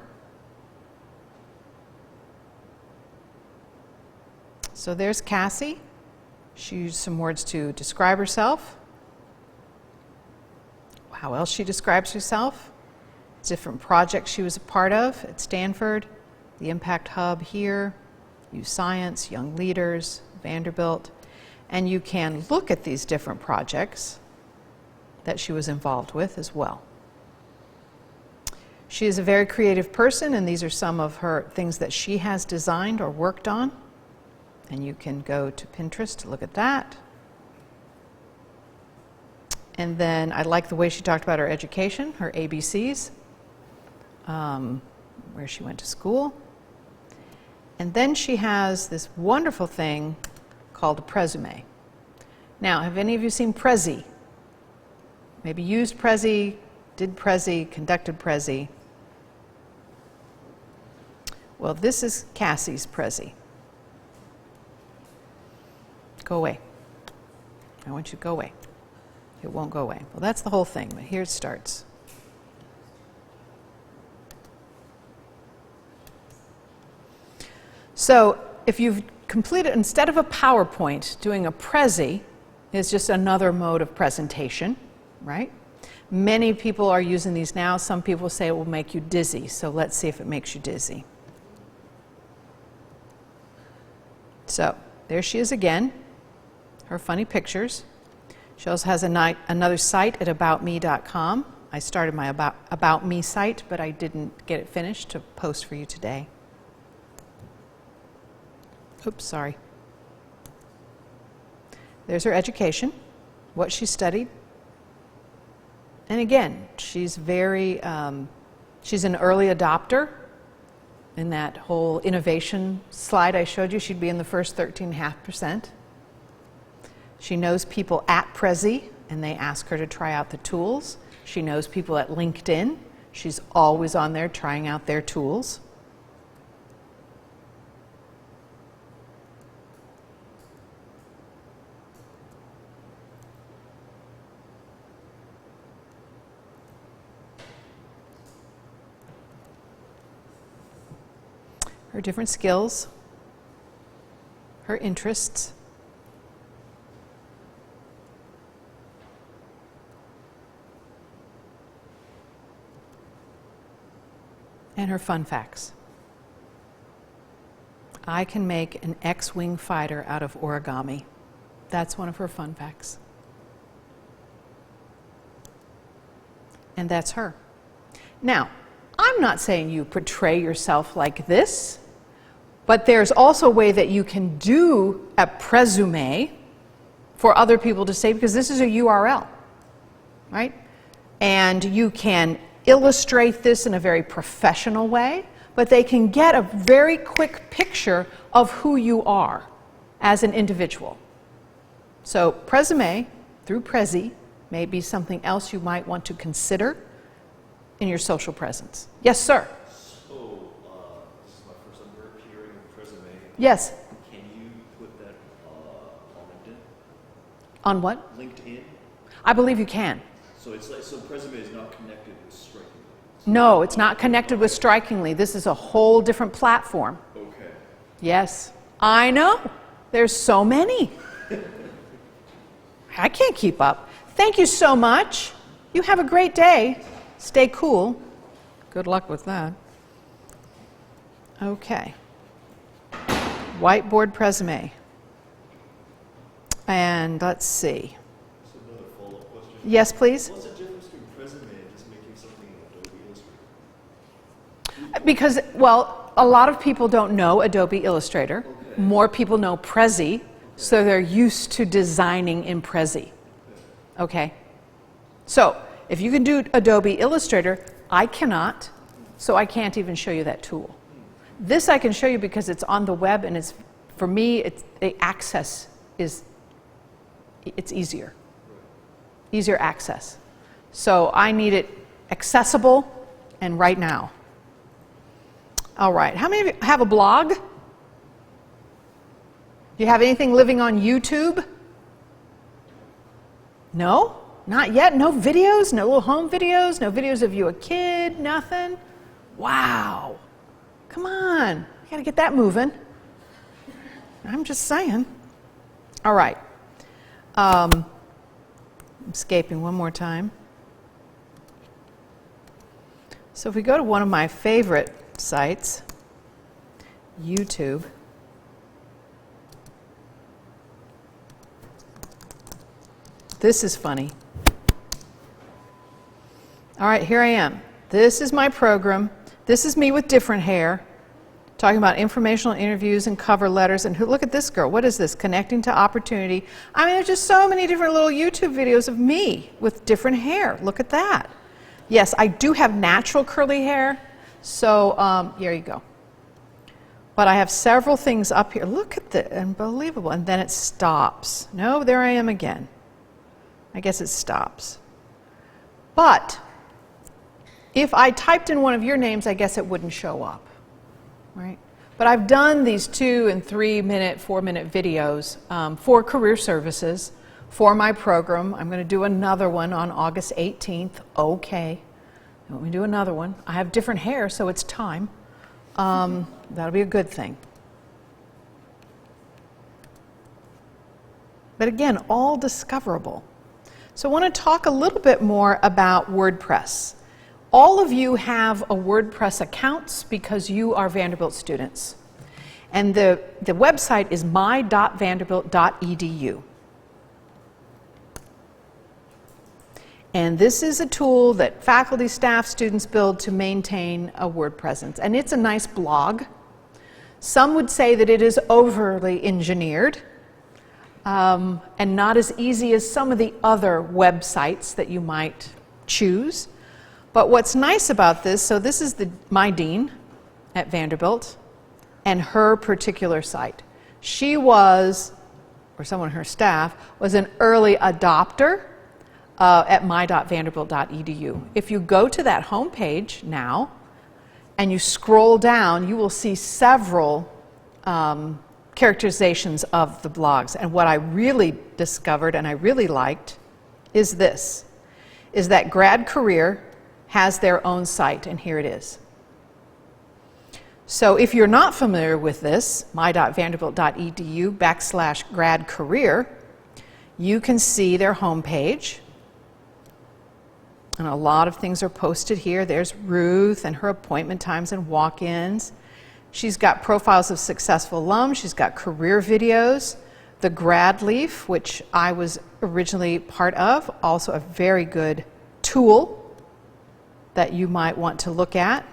So there's Cassie. She used some words to describe herself. How else she describes herself. Different projects she was a part of at Stanford. The Impact Hub here, Youth Science, Young Leaders, Vanderbilt, and you can look at these different projects that she was involved with as well. She is a very creative person, and these are some of her things that she has designed or worked on, and you can go to Pinterest to look at that. And then I like the way she talked about her education, her ABCs, where she went to school. And then she has this wonderful thing called a Presume. Now, have any of you seen Prezi? Maybe used Prezi, did Prezi, conducted Prezi. Well, this is Cassie's Prezi. Go away. I want you to go away. It won't go away. Well, that's the whole thing, but here it starts. So if you've completed, instead of a PowerPoint, doing a Prezi is just another mode of presentation, right? Many people are using these now. Some people say it will make you dizzy. So let's see if it makes you dizzy. So there she is again, her funny pictures. She also has another site at aboutme.com. I started my About Me site, but I didn't get it finished to post for you today. Oops, sorry. There's her education, what she studied. And again, she's she's an early adopter. In that whole innovation slide I showed you, she'd be in the first 13.5%. She knows people at Prezi, and they ask her to try out the tools. She knows people at LinkedIn. She's always on there trying out their tools. Her different skills, her interests. And her fun facts. I can make an X-wing fighter out of origami. That's one of her fun facts. And that's her. Now, I'm not saying you portray yourself like this, but there's also a way that you can do a presume for other people to say, because this is a URL, right? And you can illustrate this in a very professional way, but they can get a very quick picture of who you are as an individual. So presume through Prezi may be something else you might want to consider in your social presence. Yes, sir? So, this is my first time hearing of Presume. Yes. Can you put that on LinkedIn? On what? LinkedIn? I believe you can. So it's like, so Presume is not connected with Strikingly? No, it's not connected with Strikingly. This is a whole different platform. Okay. Yes. I know. There's so many. I can't keep up. Thank you so much. You have a great day. Stay cool. Good luck with that. Okay. Whiteboard Presume. And let's see. So another follow-up question. Yes, please? What's the difference between Presume and just making something in Adobe Illustrator? Because, well, a lot of people don't know Adobe Illustrator. Okay. More people know Prezi, so they're used to designing in Prezi. Okay? So, if you can do Adobe Illustrator, I cannot, so I can't even show you that tool. This I can show you because it's on the web, and it's, for me, the access is, it's easier. Easier access. So I need it accessible and right now. All right, how many of you have a blog? Do you have anything living on YouTube? No? Not yet? No videos? No little home videos? No videos of you a kid? Nothing? Wow. Come on. You got to get that moving. I'm just saying. All right. I'm escaping one more time. So if we go to one of my favorite sites, YouTube. This is funny. All right, here I am. This is my program. This is me with different hair, talking about informational interviews and cover letters. And look at this girl. What is this? Connecting to opportunity. I mean, there's just so many different little YouTube videos of me with different hair. Look at that. Yes, I do have natural curly hair. So here you go. But I have several things up here. Look at the unbelievable. And then it stops. No, there I am again. I guess it stops. But if I typed in one of your names, I guess it wouldn't show up, right? But I've done these 2- and 3-minute, 4-minute videos for career services for my program. I'm going to do another one on August 18th. Okay. Let me do another one. I have different hair, so it's time. That'll be a good thing. but again, all discoverable. So I want to talk a little bit more about WordPress. All of you have a WordPress account because you are Vanderbilt students. And the website is my.vanderbilt.edu. And this is a tool that faculty, staff, students build to maintain a word presence. And it's a nice blog. Some would say that it is overly engineered and not as easy as some of the other websites that you might choose. But what's nice about this, so this is my dean at Vanderbilt and her particular site. She was, or someone on her staff, was an early adopter at my.vanderbilt.edu. If you go to that homepage now and you scroll down, you will see several characterizations of the blogs. And what I really discovered and I really liked is this, is that Grad Career has their own site, and here it is. So if you're not familiar with this, my.vanderbilt.edu/grad career, you can see their homepage. And a lot of things are posted here. There's Ruth and her appointment times and walk-ins. She's got profiles of successful alums. She's got career videos. The Grad Leaf, which I was originally part of, also a very good tool that you might want to look at.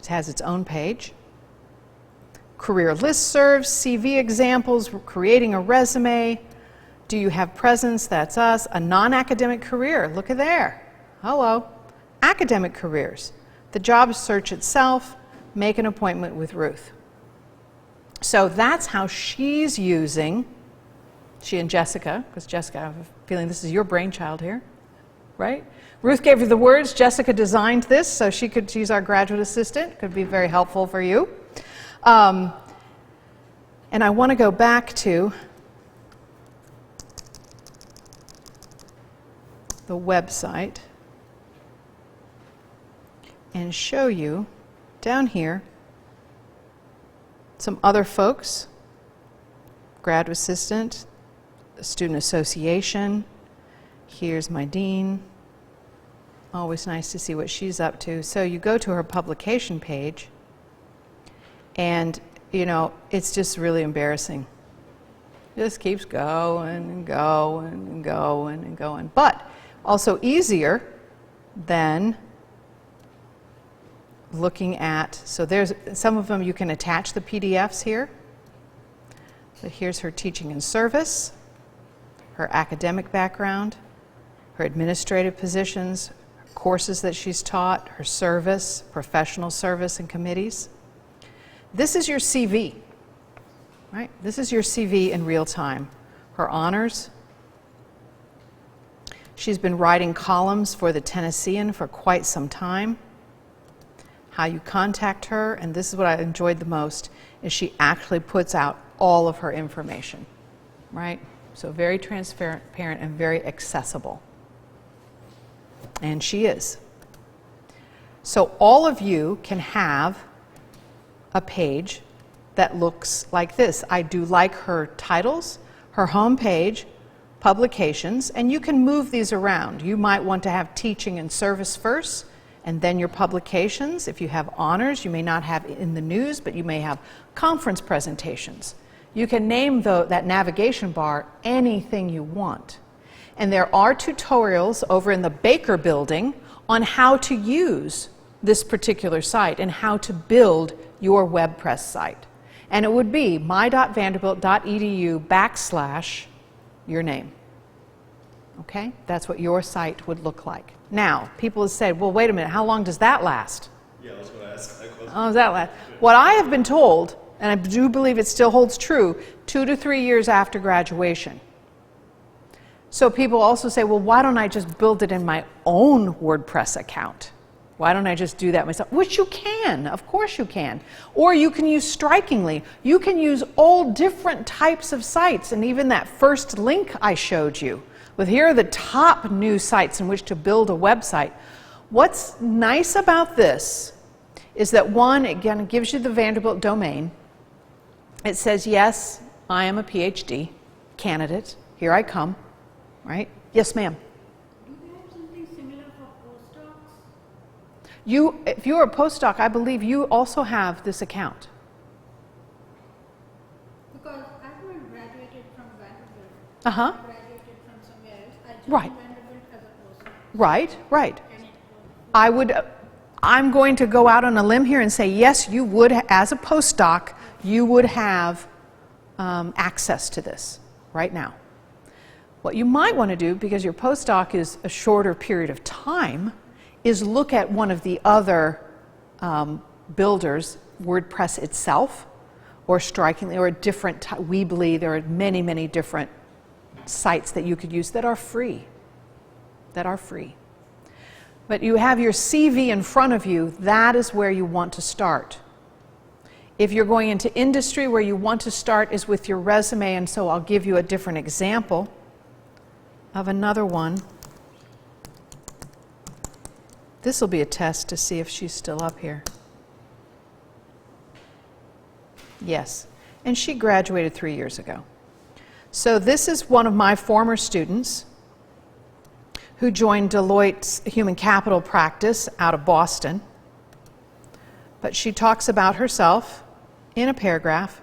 It has its own page. Career listservs, CV examples, creating a resume. Do you have presence? That's us. A non-academic career. Look at there. Hello. Academic careers. The job search itself. Make an appointment with Ruth. So that's how she's using, she and Jessica, because Jessica, I have a feeling this is your brainchild here, right? Ruth gave you the words. Jessica designed this, so she's our graduate assistant. Could be very helpful for you. And I want to go back to the website and show you down here some other folks, graduate assistant, the student association. Here's my dean. Always nice to see what she's up to. So you go to her publication page and, you know, it's just really embarrassing. Just keeps going and going and going and going. But also easier than looking at, so there's some of them you can attach the PDFs here. So here's her teaching and service, her academic background, her administrative positions, courses that she's taught, her service, professional service and committees. This is your CV, right? This is your CV in real time. Her honors. She's been writing columns for the Tennessean for quite some time. How you contact her, and this is what I enjoyed the most, is she actually puts out all of her information, right? So very transparent and very accessible. And she is. So all of you can have a page that looks like this. I do like her titles, her home page, publications, and you can move these around. You might want to have teaching and service first, and then your publications. If you have honors, you may not have in the news, but you may have conference presentations. You can name that navigation bar anything you want. And there are tutorials over in the Baker building on how to use this particular site and how to build your WordPress site. And it would be my.vanderbilt.edu/your name. Okay? That's what your site would look like. Now, people have said, well, wait a minute, how long does that last? Yeah, I was going to ask that question. How long does that last? What I have been told, and I do believe it still holds true, 2 to 3 years after graduation. So people also say, well, why don't I just build it in my own WordPress account? Why don't I just do that myself? Which you can, of course you can. Or you can use Strikingly. You can use all different types of sites, and even that first link I showed you, with here are the top new sites in which to build a website. What's nice about this is that one, again, it gives you the Vanderbilt domain. It says, yes, I am a PhD candidate. Here I come, right? Yes, ma'am. Do they have something similar for postdocs? If you're a postdoc, I believe you also have this account. Because I haven't graduated from Vanderbilt. Uh-huh. I graduated from somewhere else. I joined Right. Vanderbilt as a postdoc. Right, right. And it I'm going to go out on a limb here and say, yes, you would, as a postdoc, you would have access to this right now. What you might want to do, because your postdoc is a shorter period of time, is look at one of the other builders, WordPress itself, or Strikingly, or a different, Weebly. There are many, many different sites that you could use that are free. But you have your CV in front of you, that is where you want to start. If you're going into industry, where you want to start is with your resume, and so I'll give you a different example of another one. This will be a test to see if she's still up here. Yes, and she graduated 3 years ago. So this is one of my former students who joined Deloitte's human capital practice out of Boston. But she talks about herself in a paragraph,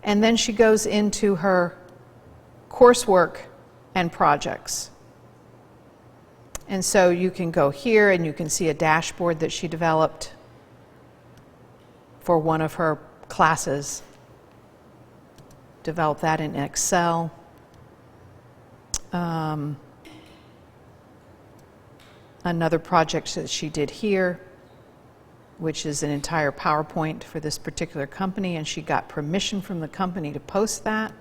and then she goes into her coursework and projects. And so you can go here and you can see a dashboard that she developed for one of her classes. Developed that in Excel. Another project that she did here, which is an entire PowerPoint for this particular company, and she got permission from the company to post that.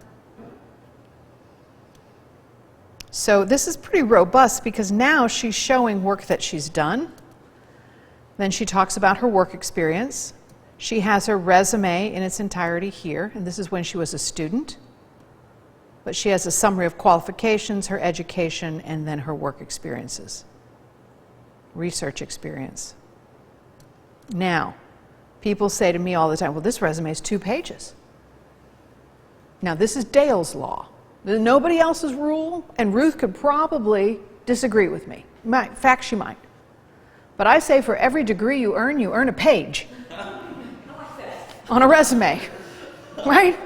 So this is pretty robust because now she's showing work that she's done. Then she talks about her work experience. She has her resume in its entirety here, and this is when she was a student. But she has a summary of qualifications, her education, and then her work experiences. Research experience. Now, people say to me all the time, well, this resume is 2 pages. Now, this is Dale's law. There's nobody else's rule, and Ruth could probably disagree with me. In fact, she might. But I say for every degree you earn a page on a resume, right?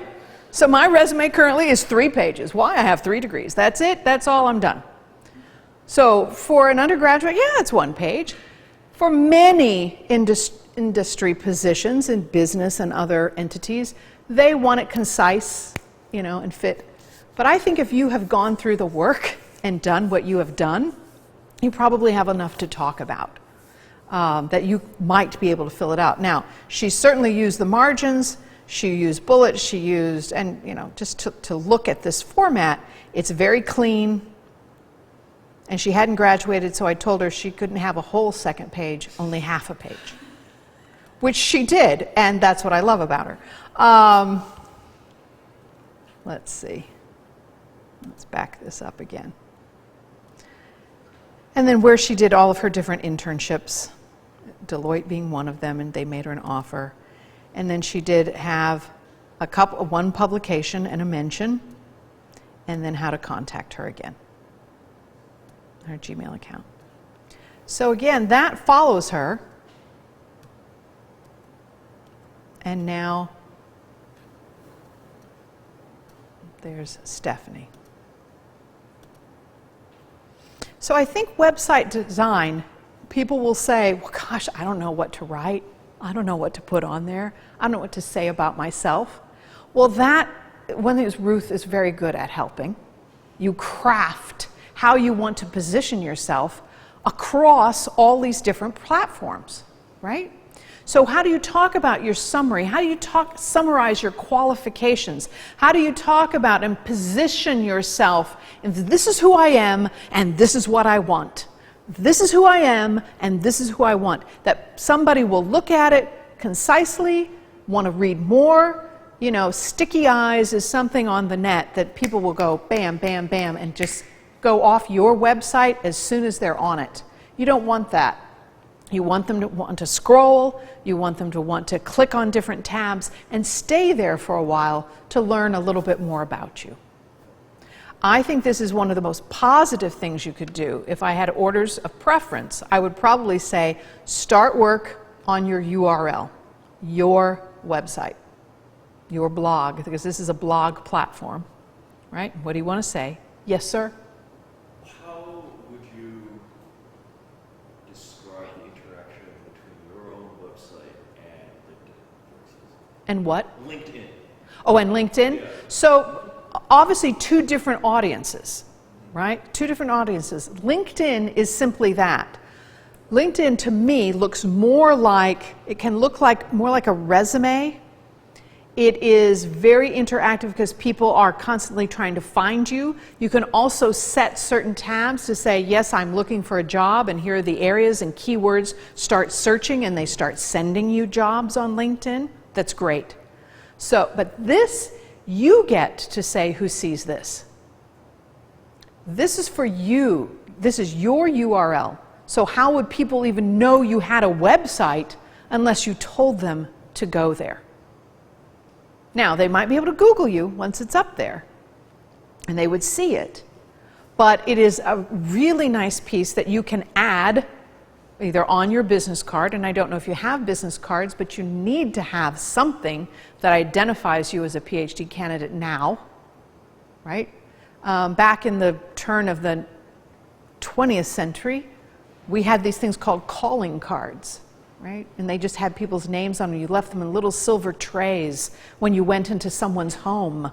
So my resume currently is 3 pages. Why? I have 3 degrees. That's it. That's all. I'm done. So for an undergraduate, yeah, it's 1 page. For many industry positions in business and other entities, they want it concise, and fit. But I think if you have gone through the work and done what you have done, you probably have enough to talk about, that you might be able to fill it out. Now, she certainly used the margins, she used bullets, she used, and just to look at this format, it's very clean. And she hadn't graduated, so I told her she couldn't have a whole second page, only half a page. Which she did, and that's what I love about her. Let's see. Let's back this up again. And then where she did all of her different internships, Deloitte being one of them, and they made her an offer. And then she did have one publication and a mention, and then how to contact her again. Her Gmail account. So again, that follows her. And now there's Stephanie. So I think website design, people will say, well, gosh, I don't know what to write. I don't know what to put on there. I don't know what to say about myself. Well, one thing is Ruth is very good at helping. You craft how you want to position yourself across all these different platforms, right? So how do you talk about your summary? How do you summarize your qualifications? How do you talk about and position yourself? And this is who I am, and this is what I want. This is who I am, and this is who I want. That somebody will look at it concisely, want to read more. Sticky eyes is something on the net that people will go bam, bam, bam, and just go off your website as soon as they're on it. You don't want that. You want them to want to scroll, you want them to want to click on different tabs and stay there for a while to learn a little bit more about you. I think this is one of the most positive things you could do. If I had orders of preference, I would probably say start work on your URL, your website, your blog, because this is a blog platform, right? What do you want to say? Yes, sir? How would you describe the interaction between your own website and LinkedIn? And what? LinkedIn. Oh, and LinkedIn? Yeah. So obviously two different audiences, right? Two different audiences. LinkedIn is simply that. LinkedIn to me looks more like, it can look like more like a resume. It is very interactive because people are constantly trying to find you. You can also set certain tabs to say, yes, I'm looking for a job and here are the areas and keywords. Start searching and they start sending you jobs on LinkedIn. That's great. So, but this, you get to say who sees this. This is for you. This is your URL. So how would people even know you had a website unless you told them to go there? Now, they might be able to Google you once it's up there, and they would see it. But it is a really nice piece that you can add either on your business card, and I don't know if you have business cards, but you need to have something that identifies you as a PhD candidate now, right? Back in the turn of the 20th century, we had these things called calling cards, right? And they just had people's names on them. You left them in little silver trays when you went into someone's home.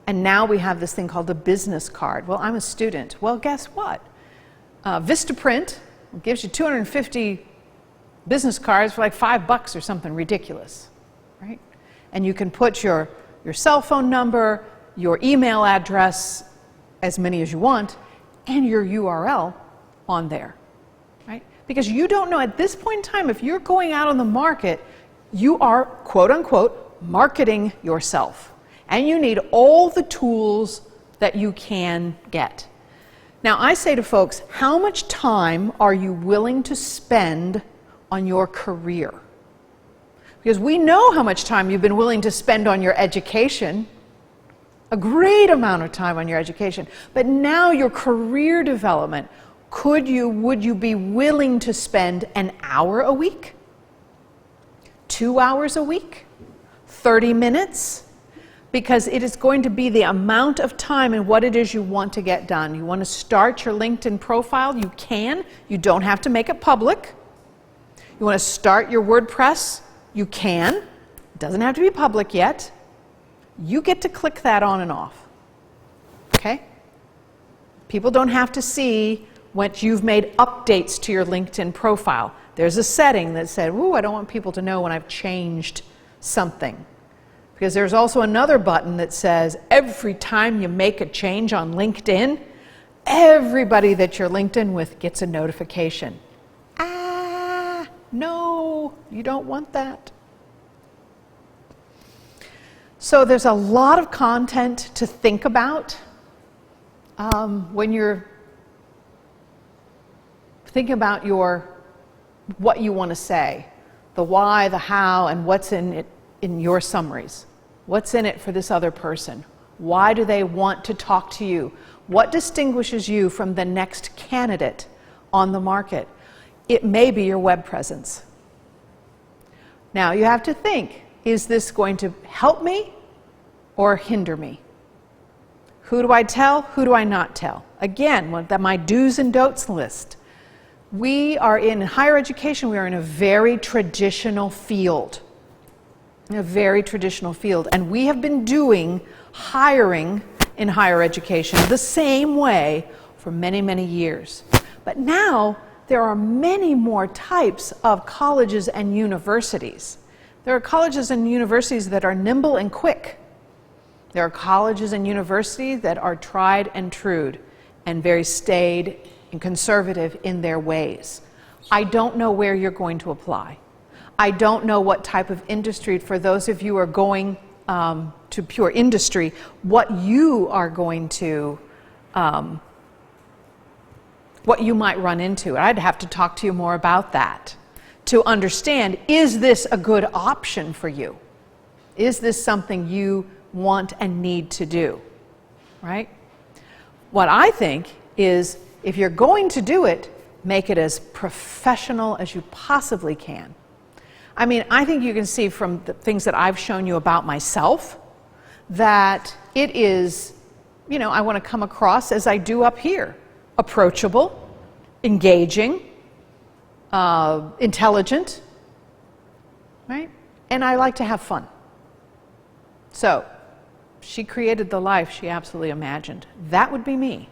And now we have this thing called a business card. Well, I'm a student. Well, guess what? Vistaprint gives you 250 business cards for like $5 or something ridiculous, right? And you can put your cell phone number, your email address, as many as you want, and your URL on there, right? Because you don't know at this point in time, if you're going out on the market, you are, quote unquote, marketing yourself. And you need all the tools that you can get. Now, I say to folks, how much time are you willing to spend on your career? Because we know how much time you've been willing to spend on your education, a great amount of time on your education. But now your career development, would you be willing to spend an hour a week? 2 hours a week? 30 minutes? Because it is going to be the amount of time and what it is you want to get done. You want to start your LinkedIn profile? You can. You don't have to make it public. You want to start your WordPress? You can. It doesn't have to be public yet. You get to click that on and off. Okay? People don't have to see once you've made updates to your LinkedIn profile. There's a setting that said, ooh, I don't want people to know when I've changed something. Because there's also another button that says every time you make a change on LinkedIn, everybody that you're linked in with gets a notification. No, you don't want that. So there's a lot of content to think about when you're thinking about what you want to say, the why, the how, and what's in it in your summaries. What's in it for this other person? Why do they want to talk to you? What distinguishes you from the next candidate on the market? It may be your web presence. Now you have to think, is this going to help me or hinder me? Who do I tell? Who do I not tell? Again, my do's and don'ts list. We are in higher education, we are in a very traditional field. And we have been doing hiring in higher education the same way for many, many years. But now there are many more types of colleges and universities. There are colleges and universities that are nimble and quick. There are colleges and universities that are tried and true and very staid and conservative in their ways. I don't know where you're going to apply. I don't know what type of industry, for those of you who are going to pure industry, what you are going to what you might run into. I'd have to talk to you more about that to understand, is this a good option for you? Is this something you want and need to do, right? What I think is, if you're going to do it, make it as professional as you possibly can. I mean, I think you can see from the things that I've shown you about myself that it is, you know, I want to come across as I do up here. Approachable, engaging, intelligent, right? And I like to have fun. So, she created the life she absolutely imagined. That would be me.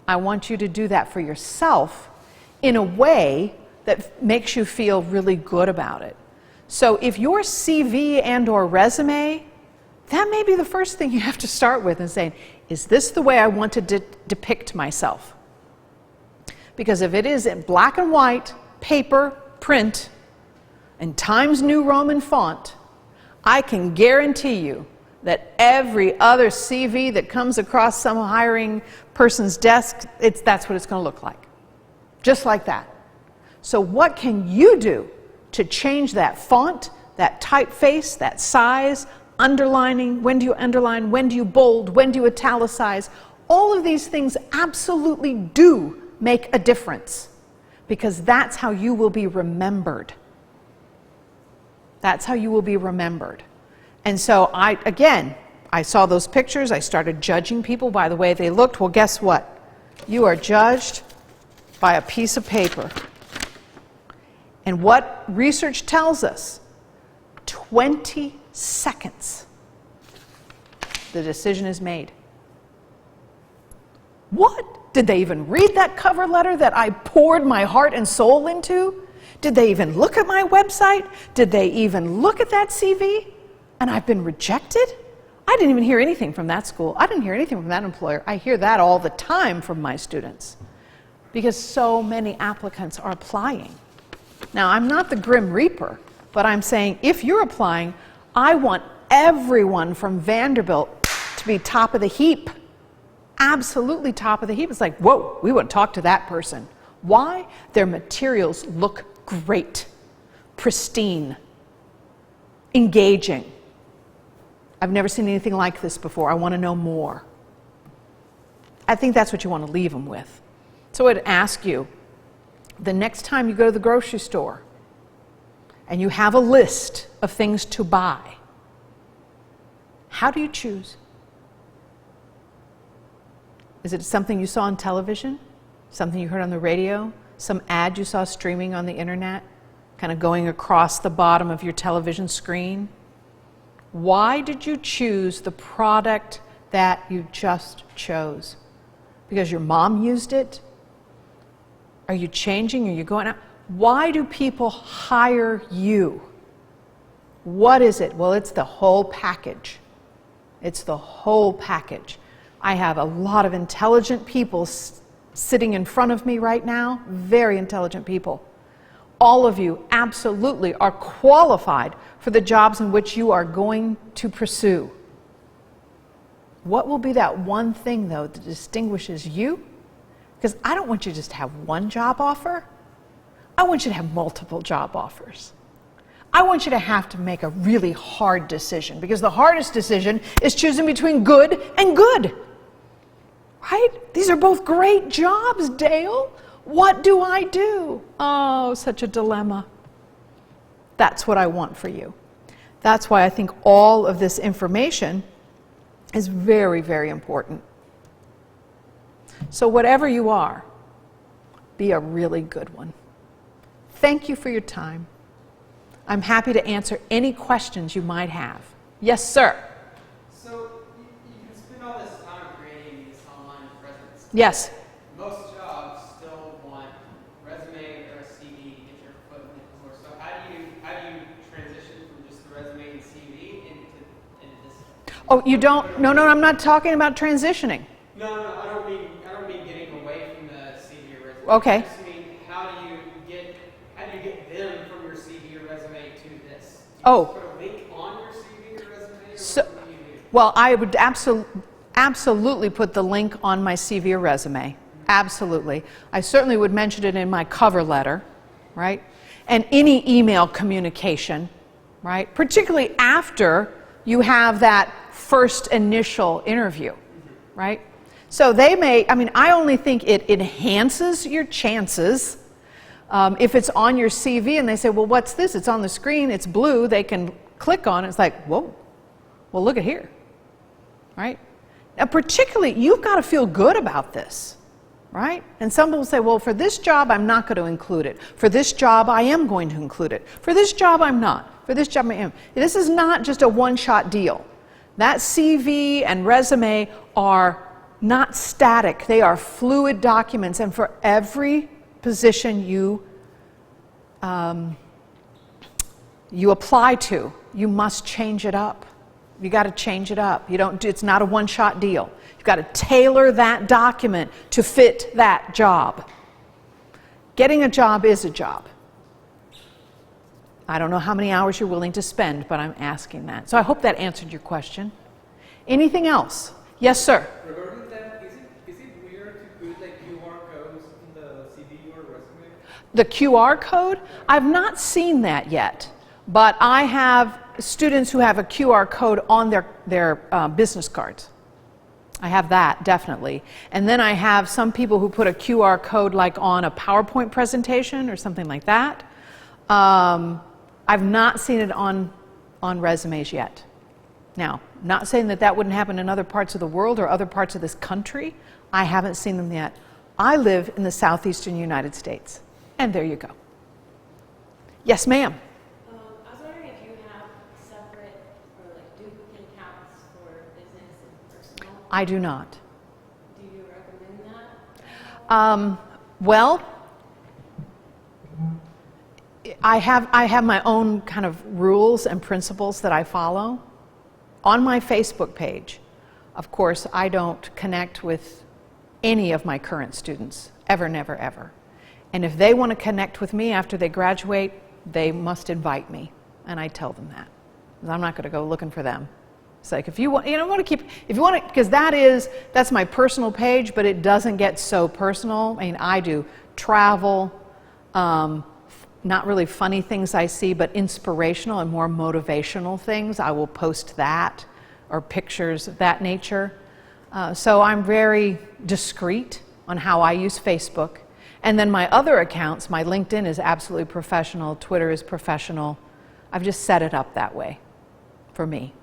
I want you to do that for yourself in a way that makes you feel really good about it. So if your CV and or resume, that may be the first thing you have to start with and saying, is this the way I want to depict myself? Because if it is in black and white, paper, print, and Times New Roman font, I can guarantee you that every other CV that comes across some hiring person's desk, that's what it's going to look like. Just like that. So what can you do to change that font, that typeface, that size, underlining, when do you underline, when do you bold, when do you italicize? All of these things absolutely do make a difference, because that's how you will be remembered. That's how you will be remembered. And so I saw those pictures, I started judging people by the way they looked. Well, guess what? You are judged by a piece of paper. And what research tells us, 20 seconds, the decision is made. What? Did they even read that cover letter that I poured my heart and soul into? Did they even look at my website? Did they even look at that CV? And I've been rejected? I didn't even hear anything from that school. I didn't hear anything from that employer. I hear that all the time from my students, because so many applicants are applying. Now, I'm not the Grim Reaper, but I'm saying if you're applying, I want everyone from Vanderbilt to be top of the heap. Absolutely top of the heap. It's like, whoa, we want to talk to that person. Why? Their materials look great, pristine, engaging. I've never seen anything like this before. I want to know more. I think that's what you want to leave them with. So I'd ask you, the next time you go to the grocery store and you have a list of things to buy, how do you choose? Is it something you saw on television? Something you heard on the radio? Some ad you saw streaming on the internet? Kind of going across the bottom of your television screen? Why did you choose the product that you just chose? Because your mom used it? Are you changing? Are you going out? Why do people hire you? What is it? Well, it's the whole package. It's the whole package. I have a lot of intelligent people sitting in front of me right now, very intelligent people. All of you absolutely are qualified for the jobs in which you are going to pursue. What will be that one thing, though, that distinguishes you? Because I don't want you to just have one job offer. I want you to have multiple job offers. I want you to have to make a really hard decision, because the hardest decision is choosing between good and good. Right? These are both great jobs, Dale. What do I do? Oh, such a dilemma. That's what I want for you. That's why I think all of this information is very, very important. So whatever you are, be a really good one. Thank you for your time. I'm happy to answer any questions you might have. Yes, sir. So you can spend all this time creating this online presence. Yes. Most jobs still want resume or a CV to get your foot in the door. So how do you transition from just the resume and CV into this? Oh, you don't? No, I'm not talking about transitioning. No, I don't mean getting away from the CV or resume. Okay. I just mean how do you get them from your CV or resume to this? Do you put a link on your CV or resume, or what do you do? Well, I would absolutely put the link on my CV or resume. Absolutely. I certainly would mention it in my cover letter, right? And any email communication, right? Particularly after you have that first initial interview, right? So they may, I mean, I only think it enhances your chances if it's on your CV and they say, well, what's this? It's on the screen, it's blue, they can click on it. It's like, whoa, well, look at here, right? Now, particularly, you've got to feel good about this, right? And some people say, well, for this job, I'm not going to include it. For this job, I am going to include it. For this job, I'm not. For this job, I am. This is not just a one-shot deal. That CV and resume are not static. They are fluid documents. And for every position you apply to, you must change it up. You got to change it up. It's not a one-shot deal. You've got to tailor that document to fit that job. Getting a job is a job. I don't know how many hours you're willing to spend, but I'm asking that. So I hope that answered your question. Anything else? Yes, sir. Regarding that, is it weird to put like QR codes in the CV or resume? The QR code? I've not seen that yet, but I have students who have a QR code on their business cards. I have that, definitely. And then I have some people who put a QR code like on a PowerPoint presentation or something like that. I've not seen it on resumes yet. Now, not saying that that wouldn't happen in other parts of the world or other parts of this country. I haven't seen them yet. I live in the southeastern United States. And there you go. Yes, ma'am. I was wondering if you have separate or like duplicate accounts for business and personal. I do not. Do you recommend that? Well, I have my own kind of rules and principles that I follow. On my Facebook page, of course, I don't connect with any of my current students, ever, never, ever. And if they want to connect with me after they graduate, they must invite me, and I tell them that. 'Cause I'm not going to go looking for them. It's like if you want to keep, if you want to, because that's my personal page, but it doesn't get so personal. I mean, I do travel, not really funny things I see, but inspirational and more motivational things. I will post that, or pictures of that nature. So I'm very discreet on how I use Facebook. And then my other accounts, my LinkedIn is absolutely professional, Twitter is professional. I've just set it up that way for me.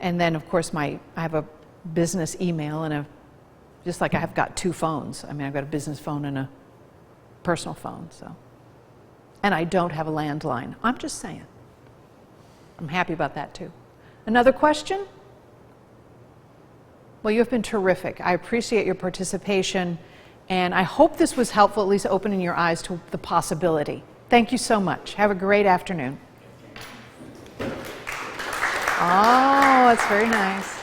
And then, of course, I have a business email and just like I have got two phones. I mean, I've got a business phone and a personal phone, so. And I don't have a landline. I'm just saying. I'm happy about that too. Another question? Well, you have been terrific. I appreciate your participation, and I hope this was helpful, at least opening your eyes to the possibility. Thank you so much. Have a great afternoon. Oh, that's very nice.